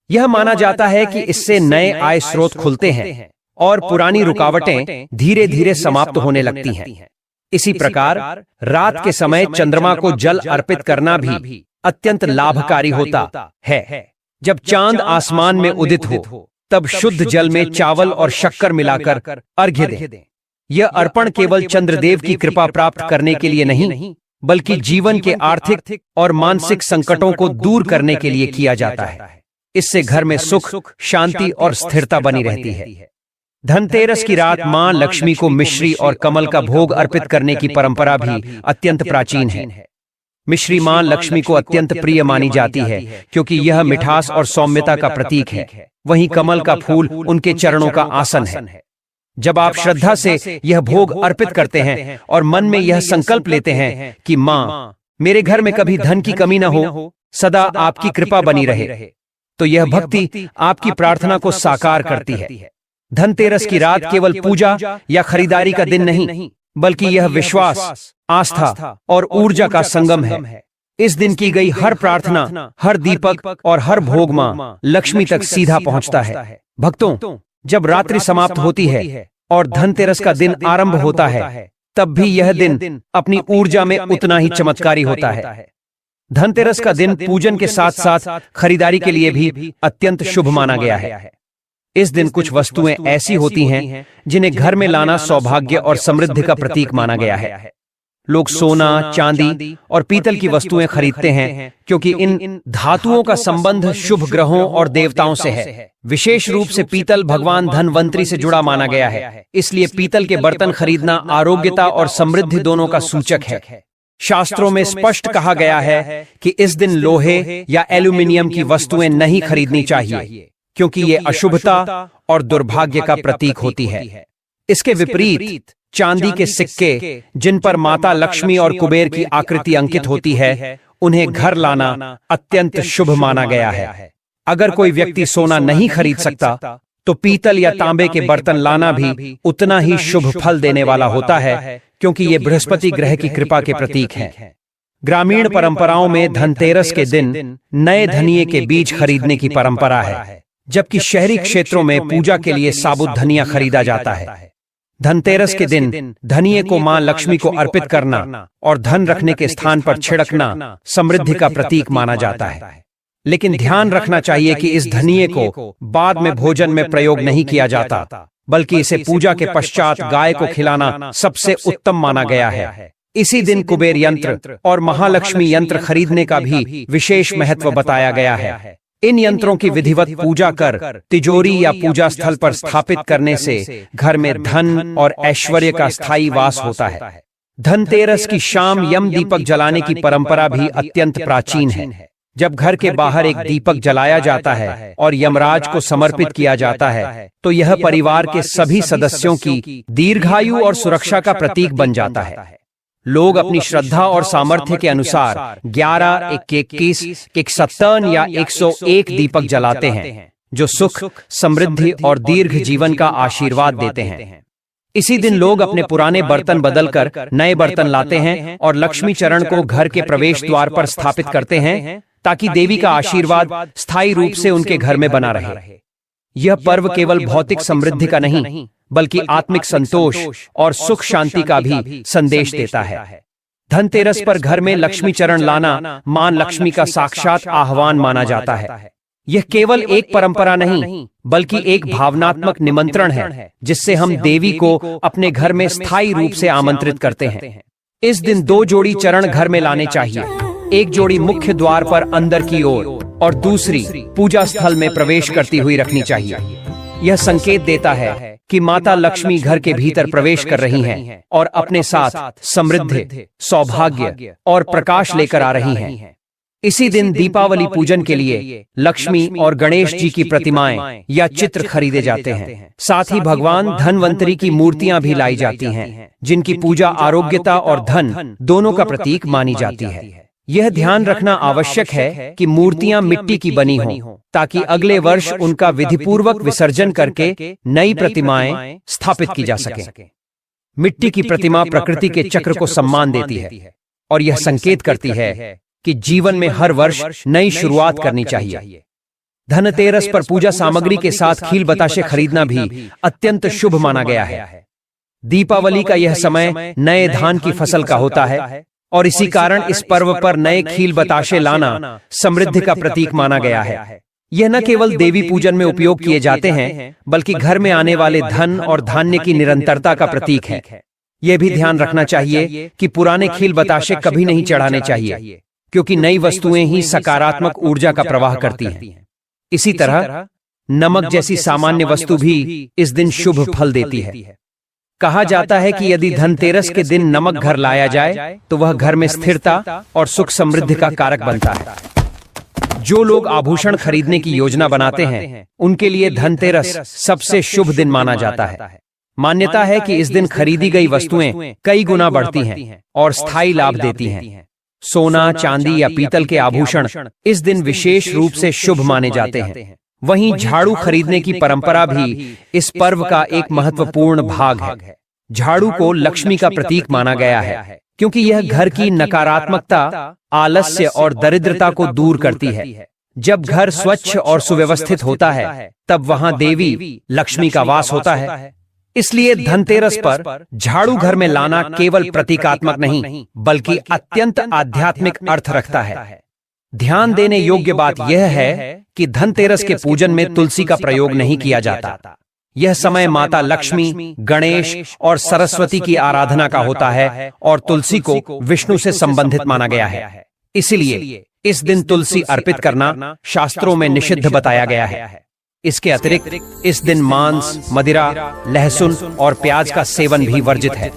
यह माना जाता है कि इससे नए आय स्रोत खुलते हैं और पुरानी रुकावटें धीरे धीरे समाप्त होने लगती हैं। इसी प्रकार रात के समय चंद्रमा को जल अर्पित करना भी अत्यंत लाभकारी होता है। जब चांद आसमान में उदित हो, तब शुद्ध जल में चावल और शक्कर मिलाकर अर्घ्य दें। यह अर्पण केवल चंद्रदेव की कृपा प्राप्त करने के लिए नहीं, बल्कि जीवन के आर्थिक और मानसिक संकटों को दूर करने के लिए किया जाता है। इससे घर में सुख, शांति और स्थिरता बनी रहती है। धनतेरस की रात मां लक्ष्मी को मिश्री और कमल का भोग अर्पित करने की परंपरा भी अत्यंत प्राचीन है। मिश्री मां लक्ष्मी को अत्यंत प्रिय मानी जाती है, क्योंकि यह मिठास और सौम्यता का प्रतीक है। वहीं कमल का फूल उनके चरणों का आसन है। जब आप श्रद्धा से यह भोग अर्पित करते हैं और मन में यह संकल्प लेते हैं कि मां, मेरे घर में कभी धन की कमी न हो, सदा आपकी कृपा बनी रहे, तो यह भक्ति आपकी प्रार्थना को साकार करती है। धनतेरस की रात केवल पूजा या खरीदारी का दिन नहीं, बल्कि यह विश्वास, आस्था और ऊर्जा का संगम है। इस दिन की गई हर प्रार्थना, हर दीपक और हर भोग मां लक्ष्मी तक सीधा पहुंचता है। भक्तों, जब रात्रि समाप्त होती है और धनतेरस का दिन आरंभ होता है, तब भी यह दिन अपनी ऊर्जा में उतना ही चमत्कारी होता है। धनतेरस का दिन पूजन के साथ साथ खरीदारी के लिए भी अत्यंत शुभ माना गया है। इस दिन कुछ वस्तुएं ऐसी होती हैं जिन्हें घर में लाना सौभाग्य और समृद्धि का प्रतीक माना गया है। लोग सोना, चांदी और पीतल की वस्तुएं खरीदते हैं, क्योंकि इन धातुओं का संबंध शुभ ग्रहों और देवताओं से है। विशेष रूप से पीतल भगवान धनवंतरी से जुड़ा माना गया है, इसलिए पीतल के बर्तन खरीदना आरोग्यता और समृद्धि दोनों का सूचक है। शास्त्रों में स्पष्ट कहा गया है कि इस दिन लोहे या एल्यूमिनियम की वस्तुएं नहीं खरीदनी चाहिए, क्योंकि ये अशुभता और दुर्भाग्य का प्रतीक होती है। इसके विपरीत चांदी के सिक्के, जिन पर माता लक्ष्मी और कुबेर की आकृति अंकित होती है, उन्हें घर लाना अत्यंत शुभ माना गया है। अगर कोई व्यक्ति सोना नहीं खरीद सकता, तो पीतल या तांबे के बर्तन लाना भी उतना ही शुभ फल देने वाला होता है, क्योंकि ये बृहस्पति ग्रह की कृपा के प्रतीक हैं। ग्रामीण परंपराओं में धनतेरस के दिन नए धनिये के बीज खरीदने की परंपरा है, जबकि शहरी क्षेत्रों में पूजा के लिए साबुत धनिया खरीदा जाता है। धनतेरस के दिन धनिये को मां लक्ष्मी को अर्पित करना और धन रखने के स्थान पर छिड़कना समृद्धि का प्रतीक माना जाता है। लेकिन ध्यान रखना चाहिए कि इस धनिये को बाद में भोजन में प्रयोग नहीं किया जाता, बल्कि इसे पूजा के पश्चात गाय को खिलाना सबसे उत्तम माना गया है। इसी दिन कुबेर यंत्र और महालक्ष्मी यंत्र खरीदने का भी विशेष महत्व बताया गया है। इन यंत्रों की विधिवत पूजा कर तिजोरी या पूजा स्थल पर स्थापित करने से घर में धन और ऐश्वर्य का स्थायी वास होता है। धनतेरस की शाम यम दीपक जलाने की परंपरा भी अत्यंत प्राचीन है। जब घर के बाहर एक दीपक जलाया जाता है और यमराज को समर्पित किया जाता है, तो यह परिवार के सभी सदस्यों की दीर्घायु और सुरक्षा का प्रतीक बन जाता है। लोग अपनी श्रद्धा और सामर्थ्य के अनुसार 11, 21, 157 या 101 दीपक जलाते हैं, जो सुख, समृद्धि और दीर्घ जीवन का आशीर्वाद देते हैं। इसी दिन लोग अपने पुराने बर्तन बदलकर नए बर्तन लाते हैं और लक्ष्मी चरण को घर के प्रवेश द्वार पर स्थापित करते हैं, ताकि देवी का आशीर्वाद स्थायी रूप से उनके घर में बना रहे। यह पर्व केवल भौतिक समृद्धि का नहीं, बल्कि आत्मिक संतोष और सुख शांति का भी संदेश देता है। धनतेरस पर घर में लक्ष्मी चरण लाना मां लक्ष्मी का साक्षात आह्वान माना जाता है। यह केवल एक परंपरा नहीं, बल्कि एक भावनात्मक निमंत्रण है, जिससे हम देवी को अपने घर में स्थायी रूप से आमंत्रित करते हैं। इस दिन 2 जोड़ी चरण घर में लाने चाहिए। एक जोड़ी मुख्य द्वार पर अंदर की ओर और दूसरी पूजा स्थल में प्रवेश करती हुई रखनी चाहिए। यह संकेत देता है कि माता लक्ष्मी घर के भीतर प्रवेश कर रही हैं और अपने साथ समृद्धि, सौभाग्य और प्रकाश लेकर आ रही हैं। इसी दिन दीपावली पूजन के लिए लक्ष्मी और गणेश जी की प्रतिमाएं या चित्र खरीदे जाते हैं। साथ ही भगवान धनवंतरी की मूर्तियां भी लाई जाती हैं, जिनकी पूजा आरोग्यता और धन दोनों का प्रतीक मानी जाती है। यह ध्यान रखना आवश्यक है कि मूर्तियां मिट्टी की बनी हों, ताकि अगले वर्ष उनका विधिपूर्वक विसर्जन करके नई प्रतिमाएं स्थापित की जा सकें। मिट्टी की प्रतिमा प्रकृति के चक्र को सम्मान देती है और यह संकेत करती है कि जीवन में हर वर्ष नई शुरुआत करनी चाहिए। धनतेरस पर पूजा सामग्री के साथ खील बताशे खरीदना भी अत्यंत शुभ माना गया है। दीपावली का यह समय नए धान की फसल का होता है और इसी कारण इस पर्व पर नए खील बताशे लाना समृद्धि का प्रतीक माना गया है। यह न केवल देवी पूजन में उपयोग किए जाते हैं, बल्कि घर में आने वाले धन और धान्य की निरंतरता का प्रतीक है। यह भी ध्यान रखना चाहिए कि पुराने खील बताशे कभी नहीं चढ़ाने चाहिए, क्योंकि नई वस्तुएं ही सकारात्मक ऊर्जा का प्रवाह करती हैं। इसी तरह नमक जैसी सामान्य वस्तु भी इस दिन शुभ फल देती है। कहा जाता है कि यदि धनतेरस के दिन नमक घर लाया जाए, तो वह घर में स्थिरता और सुख समृद्धि का कारक बनता है। जो लोग आभूषण खरीदने की योजना बनाते हैं, उनके लिए धनतेरस सबसे शुभ दिन माना जाता है। मान्यता है कि इस दिन खरीदी गई वस्तुएं कई गुना बढ़ती हैं और स्थायी लाभ देती हैं। सोना, चांदी या पीतल के आभूषण इस दिन विशेष रूप से शुभ माने जाते हैं। वहीं झाड़ू खरीदने की परंपरा भी इस पर्व का एक महत्वपूर्ण भाग है। झाड़ू को लक्ष्मी का प्रतीक माना गया है, क्योंकि यह घर की नकारात्मकता, आलस्य और दरिद्रता को दूर करती है। जब घर स्वच्छ और सुव्यवस्थित होता है, तब वहां देवी लक्ष्मी का वास होता है। इसलिए धनतेरस पर झाड़ू घर में लाना केवल प्रतीकात्मक नहीं, बल्कि अत्यंत आध्यात्मिक अर्थ रखता है। ध्यान देने योग्य बात यह है कि धनतेरस के पूजन में तुलसी का प्रयोग नहीं किया जाता। यह समय माता लक्ष्मी, गणेश और सरस्वती की आराधना का होता है और तुलसी को विष्णु से संबंधित माना गया है। इसलिए इस दिन तुलसी अर्पित करना शास्त्रों में निषिद्ध बताया गया है। इसके अतिरिक्त इस दिन मांस, मदिरा, लहसुन और प्याज का सेवन भी वर्जित है।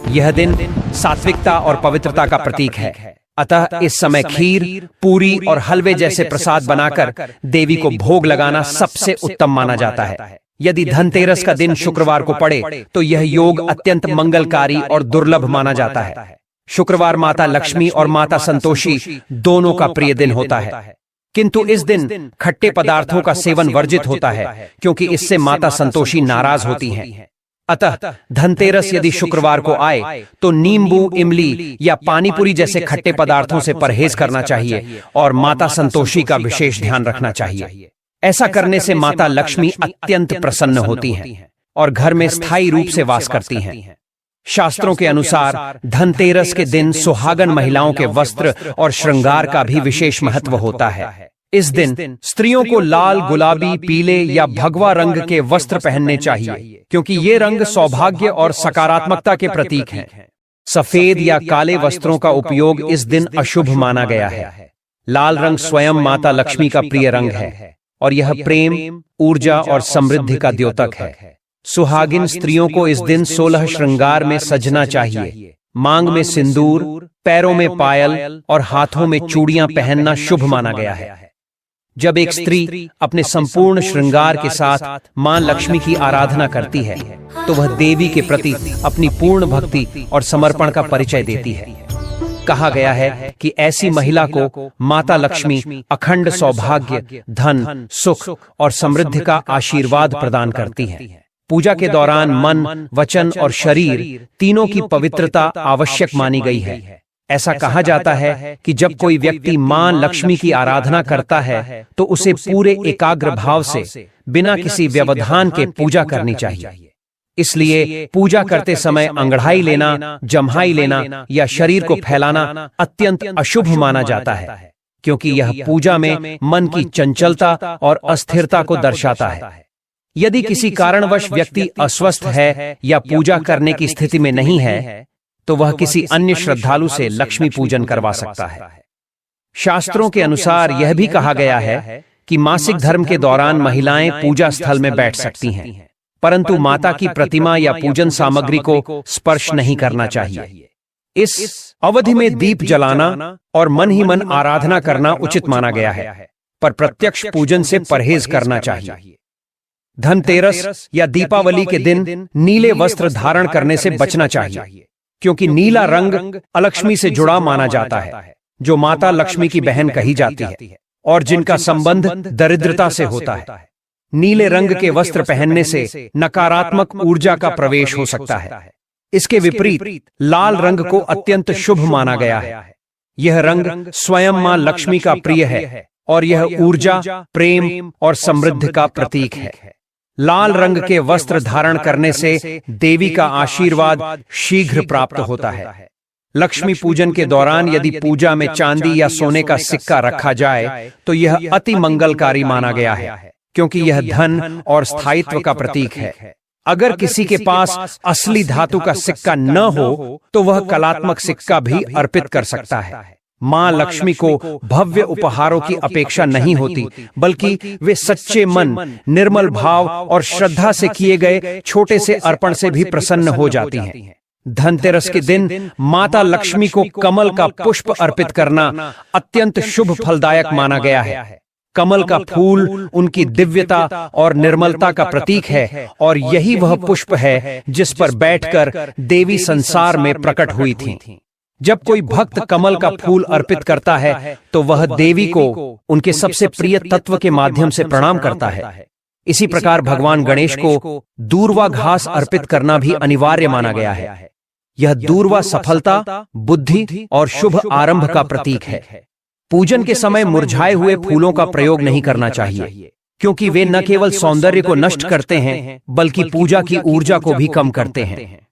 यह दिन सात्विकता और पवित्रता का प्रतीक है। अतः इस समय खीर, पूरी और हलवे जैसे प्रसाद बनाकर देवी को भोग लगाना सबसे उत्तम माना जाता है। यदि धनतेरस का दिन शुक्रवार को पड़े, तो यह योग अत्यंत मंगलकारी और दुर्लभ माना जाता है। शुक्रवार माता लक्ष्मी और माता संतोषी दोनों का प्रिय दिन होता है। किंतु इस दिन खट्टे पदार्थों का सेवन वर्जित होता है, क्योंकि इससे माता संतोषी नाराज होती हैं। अतः धनतेरस यदि शुक्रवार को आए तो नींबू, इमली या पानीपुरी जैसे खट्टे पदार्थों से परहेज करना चाहिए और माता संतोषी का विशेष ध्यान रखना चाहिए। ऐसा करने से माता लक्ष्मी अत्यंत प्रसन्न होती हैं और घर में स्थायी रूप से वास करती हैं। शास्त्रों के अनुसार धनतेरस के दिन सुहागन महिलाओं के वस्त्र और श्रृंगार का भी विशेष महत्व होता है। इस दिन स्त्रियों को लाल, गुलाबी, पीले या भगवा रंग के वस्त्र पहनने चाहिए, क्योंकि ये रंग सौभाग्य और सकारात्मकता के प्रतीक हैं। सफेद या काले वस्त्रों का उपयोग इस दिन अशुभ माना गया है। लाल रंग स्वयं माता लक्ष्मी का प्रिय रंग है और यह प्रेम, ऊर्जा और समृद्धि का द्योतक है। सुहागिन स्त्रियों को इस दिन 16 श्रृंगार में सजना चाहिए। मांग में सिंदूर, पैरों में पायल और हाथों में चूड़ियां पहनना शुभ माना गया है। जब एक स्त्री अपने संपूर्ण श्रृंगार के साथ मां लक्ष्मी की आराधना करती है तो वह देवी के प्रति अपनी पूर्ण भक्ति और समर्पण का परिचय देती है। कहा गया है कि ऐसी महिला को माता लक्ष्मी अखंड सौभाग्य, धन, सुख और समृद्धि का आशीर्वाद प्रदान करती हैं। पूजा के दौरान मन, वचन और शरीर तीनों की पवित्रता आवश्यक मानी गई है। ऐसा कहा जाता है कि जब कोई व्यक्ति मां लक्ष्मी की आराधना करता है तो उसे पूरे एकाग्र भाव से बिना किसी व्यवधान के पूजा करनी चाहिए। इसलिए पूजा करते समय अंगड़ाई लेना, जम्हाई लेना या शरीर को फैलाना अत्यंत अशुभ माना जाता है, क्योंकि यह पूजा में मन की चंचलता और अस्थिरता को दर्शाता है। यदि किसी कारणवश व्यक्ति अस्वस्थ है या पूजा करने की स्थिति में नहीं है तो वह किसी अन्य श्रद्धालु से लक्ष्मी पूजन करवा सकता है। शास्त्रों के अनुसार यह भी कहा गया है कि मासिक धर्म के दौरान महिलाएं पूजा स्थल में बैठ सकती हैं, परंतु माता की प्रतिमा या पूजन सामग्री को स्पर्श नहीं करना चाहिए। इस अवधि में दीप जलाना और मन ही मन आराधना करना उचित माना गया है, पर प्रत्यक्ष पूजन से परहेज करना चाहिए। धनतेरस या दीपावली के दिन नीले वस्त्र धारण करने से बचना चाहिए, क्योंकि नीला रंग अलक्ष्मी से जुड़ा माना जाता है, जो माता लक्ष्मी की बहन कही जाती है और जिनका संबंध दरिद्रता से होता है। नीले रंग के वस्त्र पहनने से नकारात्मक ऊर्जा का प्रवेश हो सकता है। इसके विपरीत लाल रंग को अत्यंत शुभ माना गया है। यह रंग स्वयं मां लक्ष्मी का प्रिय है और यह ऊर्जा, प्रेम और समृद्धि का प्रतीक है। लाल रंग के वस्त्र धारण करने से देवी का आशीर्वाद शीघ्र प्राप्त होता है। लक्ष्मी पूजन के दौरान यदि पूजा में चांदी या सोने का सिक्का रखा जाए तो यह अति मंगलकारी माना गया है, क्योंकि यह धन और स्थायित्व का प्रतीक है। अगर किसी के पास असली धातु का सिक्का न हो तो वह कलात्मक सिक्का भी अर्पित कर सकता है। मां लक्ष्मी को भव्य उपहारों की अपेक्षा नहीं होती, बल्कि वे सच्चे मन, निर्मल भाव और श्रद्धा से किए गए छोटे से अर्पण से भी प्रसन्न हो जाती हैं। धनतेरस के दिन माता लक्ष्मी को कमल का पुष्प अर्पित करना अत्यंत शुभ फलदायक माना गया है। कमल का फूल उनकी दिव्यता और निर्मलता का प्रतीक है और यही वह पुष्प है जिस पर बैठकर देवी संसार में प्रकट हुई थी। जब कोई भक्त कमल का फूल अर्पित करता है तो वह देवी को उनके सबसे प्रिय तत्व के माध्यम से प्रणाम करता है। इसी प्रकार भगवान गणेश को दूर्वा घास अर्पित करना भी अनिवार्य माना गया है। यह दूर्वा सफलता, बुद्धि और शुभ आरंभ का प्रतीक है। पूजन के समय मुरझाए हुए फूलों का प्रयोग नहीं करना चाहिए, क्योंकि वे न केवल सौंदर्य को नष्ट करते हैं बल्कि पूजा की ऊर्जा को भी कम करते हैं।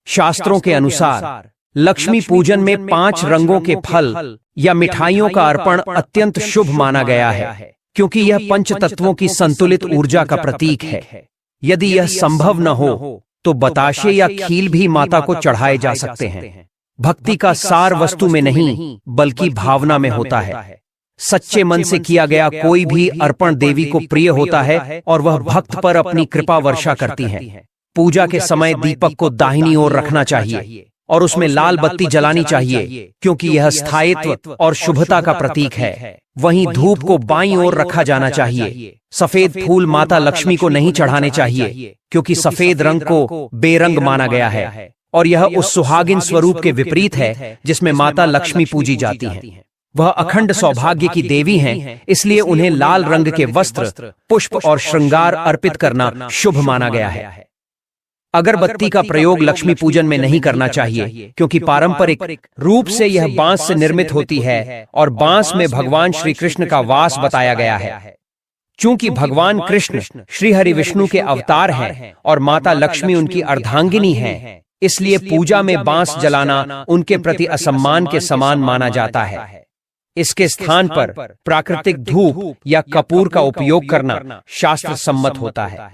शास्त्रों के अनुसार लक्ष्मी पूजन में 5 रंगों के फल या मिठाइयों का अर्पण अत्यंत शुभ माना गया है, क्योंकि यह पंच तत्वों की संतुलित ऊर्जा का प्रतीक है। यदि यह संभव न हो तो बताशे या खील भी माता को चढ़ाए जा सकते हैं। भक्ति का सार वस्तु में नहीं बल्कि भावना में होता है। सच्चे मन से किया गया कोई भी अर्पण देवी को प्रिय होता है और वह भक्त पर अपनी कृपा वर्षा करती है। पूजा के समय दीपक को दाहिनी ओर रखना चाहिए और उसमें लाल बत्ती जलानी चाहिए, क्योंकि यह स्थायित्व और शुभता का प्रतीक है। वहीं धूप को बाईं ओर रखा जाना चाहिए। सफेद फूल माता लक्ष्मी को नहीं चढ़ाने चाहिए, क्योंकि सफेद रंग को बेरंग माना गया है और यह उस सुहागिन स्वरूप के विपरीत है जिसमें माता लक्ष्मी पूजी जाती हैं। वह अखंड सौभाग्य की देवी हैं, इसलिए उन्हें लाल रंग के वस्त्र, पुष्प और श्रृंगार अर्पित करना शुभ माना गया है। अगरबत्ती का प्रयोग लक्ष्मी पूजन में नहीं करना चाहिए, क्योंकि पारंपरिक रूप से यह बांस से निर्मित होती है और बांस में भगवान श्री कृष्ण का वास बताया गया है। चूंकि भगवान कृष्ण श्री हरि विष्णु के अवतार हैं और माता लक्ष्मी उनकी अर्धांगिनी हैं, इसलिए पूजा में बांस जलाना उनके प्रति असम्मान के समान माना जाता है। इसके स्थान पर प्राकृतिक धूप या कपूर का उपयोग करना शास्त्र सम्मत होता है।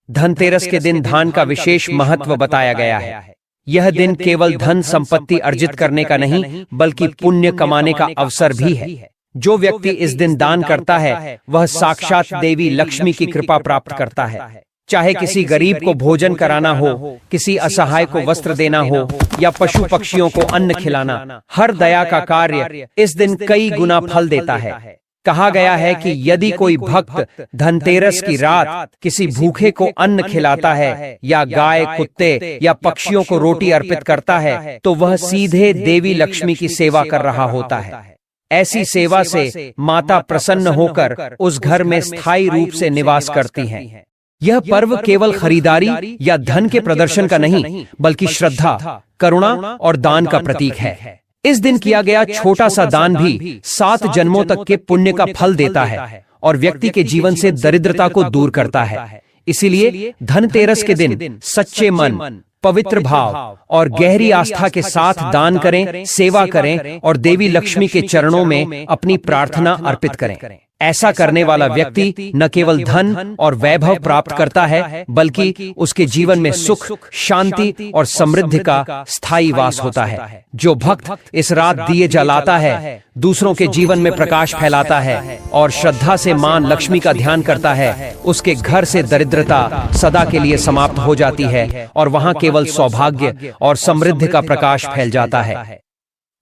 धनतेरस के दिन दान का विशेष महत्व बताया गया है। यह दिन केवल धन संपत्ति अर्जित करने का नहीं, बल्कि पुण्य कमाने का अवसर भी है। जो व्यक्ति इस दिन दान करता है, वह साक्षात देवी लक्ष्मी की कृपा प्राप्त करता है। चाहे किसी गरीब को भोजन कराना हो, किसी असहाय को वस्त्र देना हो या पशु पक्षियों को अन्न खिलाना, हर दया का कार्य इस दिन कई गुना फल देता है। कहा गया है कि यदि कोई भक्त धनतेरस की रात किसी भूखे को अन्न खिलाता है या गाय, कुत्ते या पक्षियों को रोटी अर्पित करता है, तो वह सीधे देवी लक्ष्मी की सेवा कर रहा होता है। ऐसी सेवा से माता प्रसन्न होकर उस घर में स्थायी रूप से निवास करती हैं। यह पर्व केवल खरीदारी या धन के प्रदर्शन का नहीं, बल्कि श्रद्धा, करुणा और दान का प्रतीक है। इस दिन किया गया छोटा सा दान भी 7 जन्मों तक के पुण्य का फल देता है और व्यक्ति के जीवन से दरिद्रता को दूर करता है। इसीलिए धनतेरस के दिन सच्चे मन, पवित्र भाव और गहरी आस्था के साथ दान करें, सेवा करें और देवी लक्ष्मी के चरणों में अपनी प्रार्थना अर्पित करें। ऐसा करने वाला व्यक्ति न केवल धन और वैभव प्राप्त करता है, बल्कि उसके जीवन में सुख, शांति और समृद्धि का स्थायी वास होता है। जो भक्त इस रात दिए जलाता है, दूसरों के जीवन में प्रकाश फैलाता है और श्रद्धा से मां लक्ष्मी का ध्यान करता है, उसके घर से दरिद्रता सदा के लिए समाप्त हो जाती है और वहां केवल सौभाग्य और समृद्धि का प्रकाश फैल जाता है।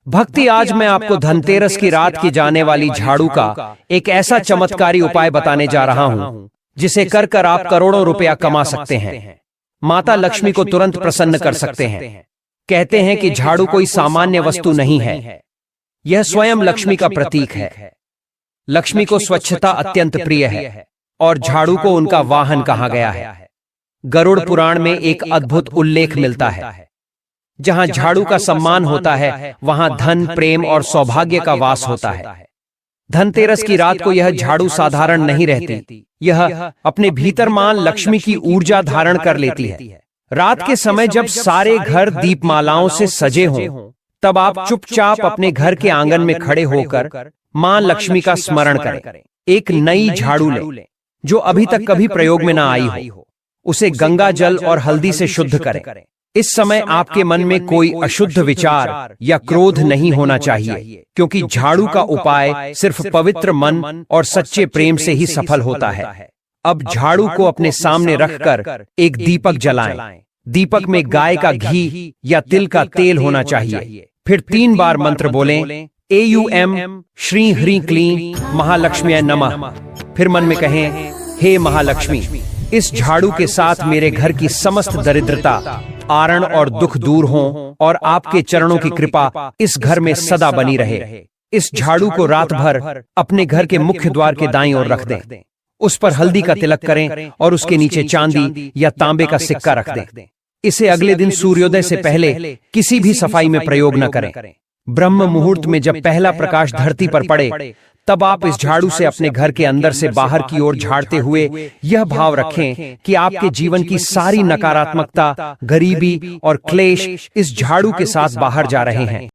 भक्ति आज मैं आपको धनतेरस की रात की जाने वाली झाड़ू का एक ऐसा चमत्कारी उपाय बताने जा रहा हूं, जिसे कर आप करोड़ों रुपया कमा सकते हैं, माता लक्ष्मी को तुरंत प्रसन्न कर सकते हैं। कहते हैं कि झाड़ू कोई सामान्य वस्तु नहीं है, यह स्वयं लक्ष्मी का प्रतीक है। लक्ष्मी को स्वच्छता अत्यंत प्रिय है और झाड़ू को उनका वाहन कहा गया है। गरुड़ पुराण में एक अद्भुत उल्लेख मिलता है, जहां झाड़ू का सम्मान होता है, वहां धन, प्रेम और सौभाग्य का वास होता है। धनतेरस की रात को यह झाड़ू साधारण नहीं रहती, यह अपने भीतर मां लक्ष्मी की ऊर्जा धारण कर लेती है। रात के समय जब सारे घर दीपमालाओं से सजे हों, तब आप चुपचाप अपने घर के आंगन में खड़े होकर मां लक्ष्मी का स्मरण करें। एक नई झाड़ू लें जो अभी तक कभी प्रयोग में ना आई हो, उसे गंगा जल और हल्दी से शुद्ध करें। इस समय आपके मन में कोई अशुद्ध विचार या क्रोध नहीं होना चाहिए, क्योंकि झाड़ू का उपाय सिर्फ पवित्र मन और सच्चे प्रेम से ही सफल होता है। अब झाड़ू को अपने सामने रखकर एक दीपक जलाएं। दीपक में गाय का घी या तिल का तेल होना चाहिए। फिर 3 बार मंत्र बोलें, AUM श्री ह्रीं क्लीं महालक्ष्म्यै नमः। फिर मन में कहें, हे महालक्ष्मी, इस झाड़ू के साथ मेरे घर की समस्त दरिद्रता, आरण और दुख दूर हों और आपके चरणों की कृपा इस घर में सदा बनी रहे। इस झाड़ू को रात भर अपने घर के मुख्य द्वार के दाईं ओर रख दें। उस पर हल्दी का तिलक करें और उसके नीचे चांदी या तांबे का सिक्का रख दें। इसे अगले दिन सूर्योदय से पहले किसी भी सफाई में प्रयोग न करें। ब्रह्म मुहूर्त में जब पहला प्रकाश धरती पर पड़े, तब आप इस झाड़ू से अपने घर के अंदर से बाहर की ओर झाड़ते हुए यह भाव रखें कि आपके जीवन की सारी नकारात्मकता, गरीबी और क्लेश इस झाड़ू के साथ बाहर जा रहे हैं।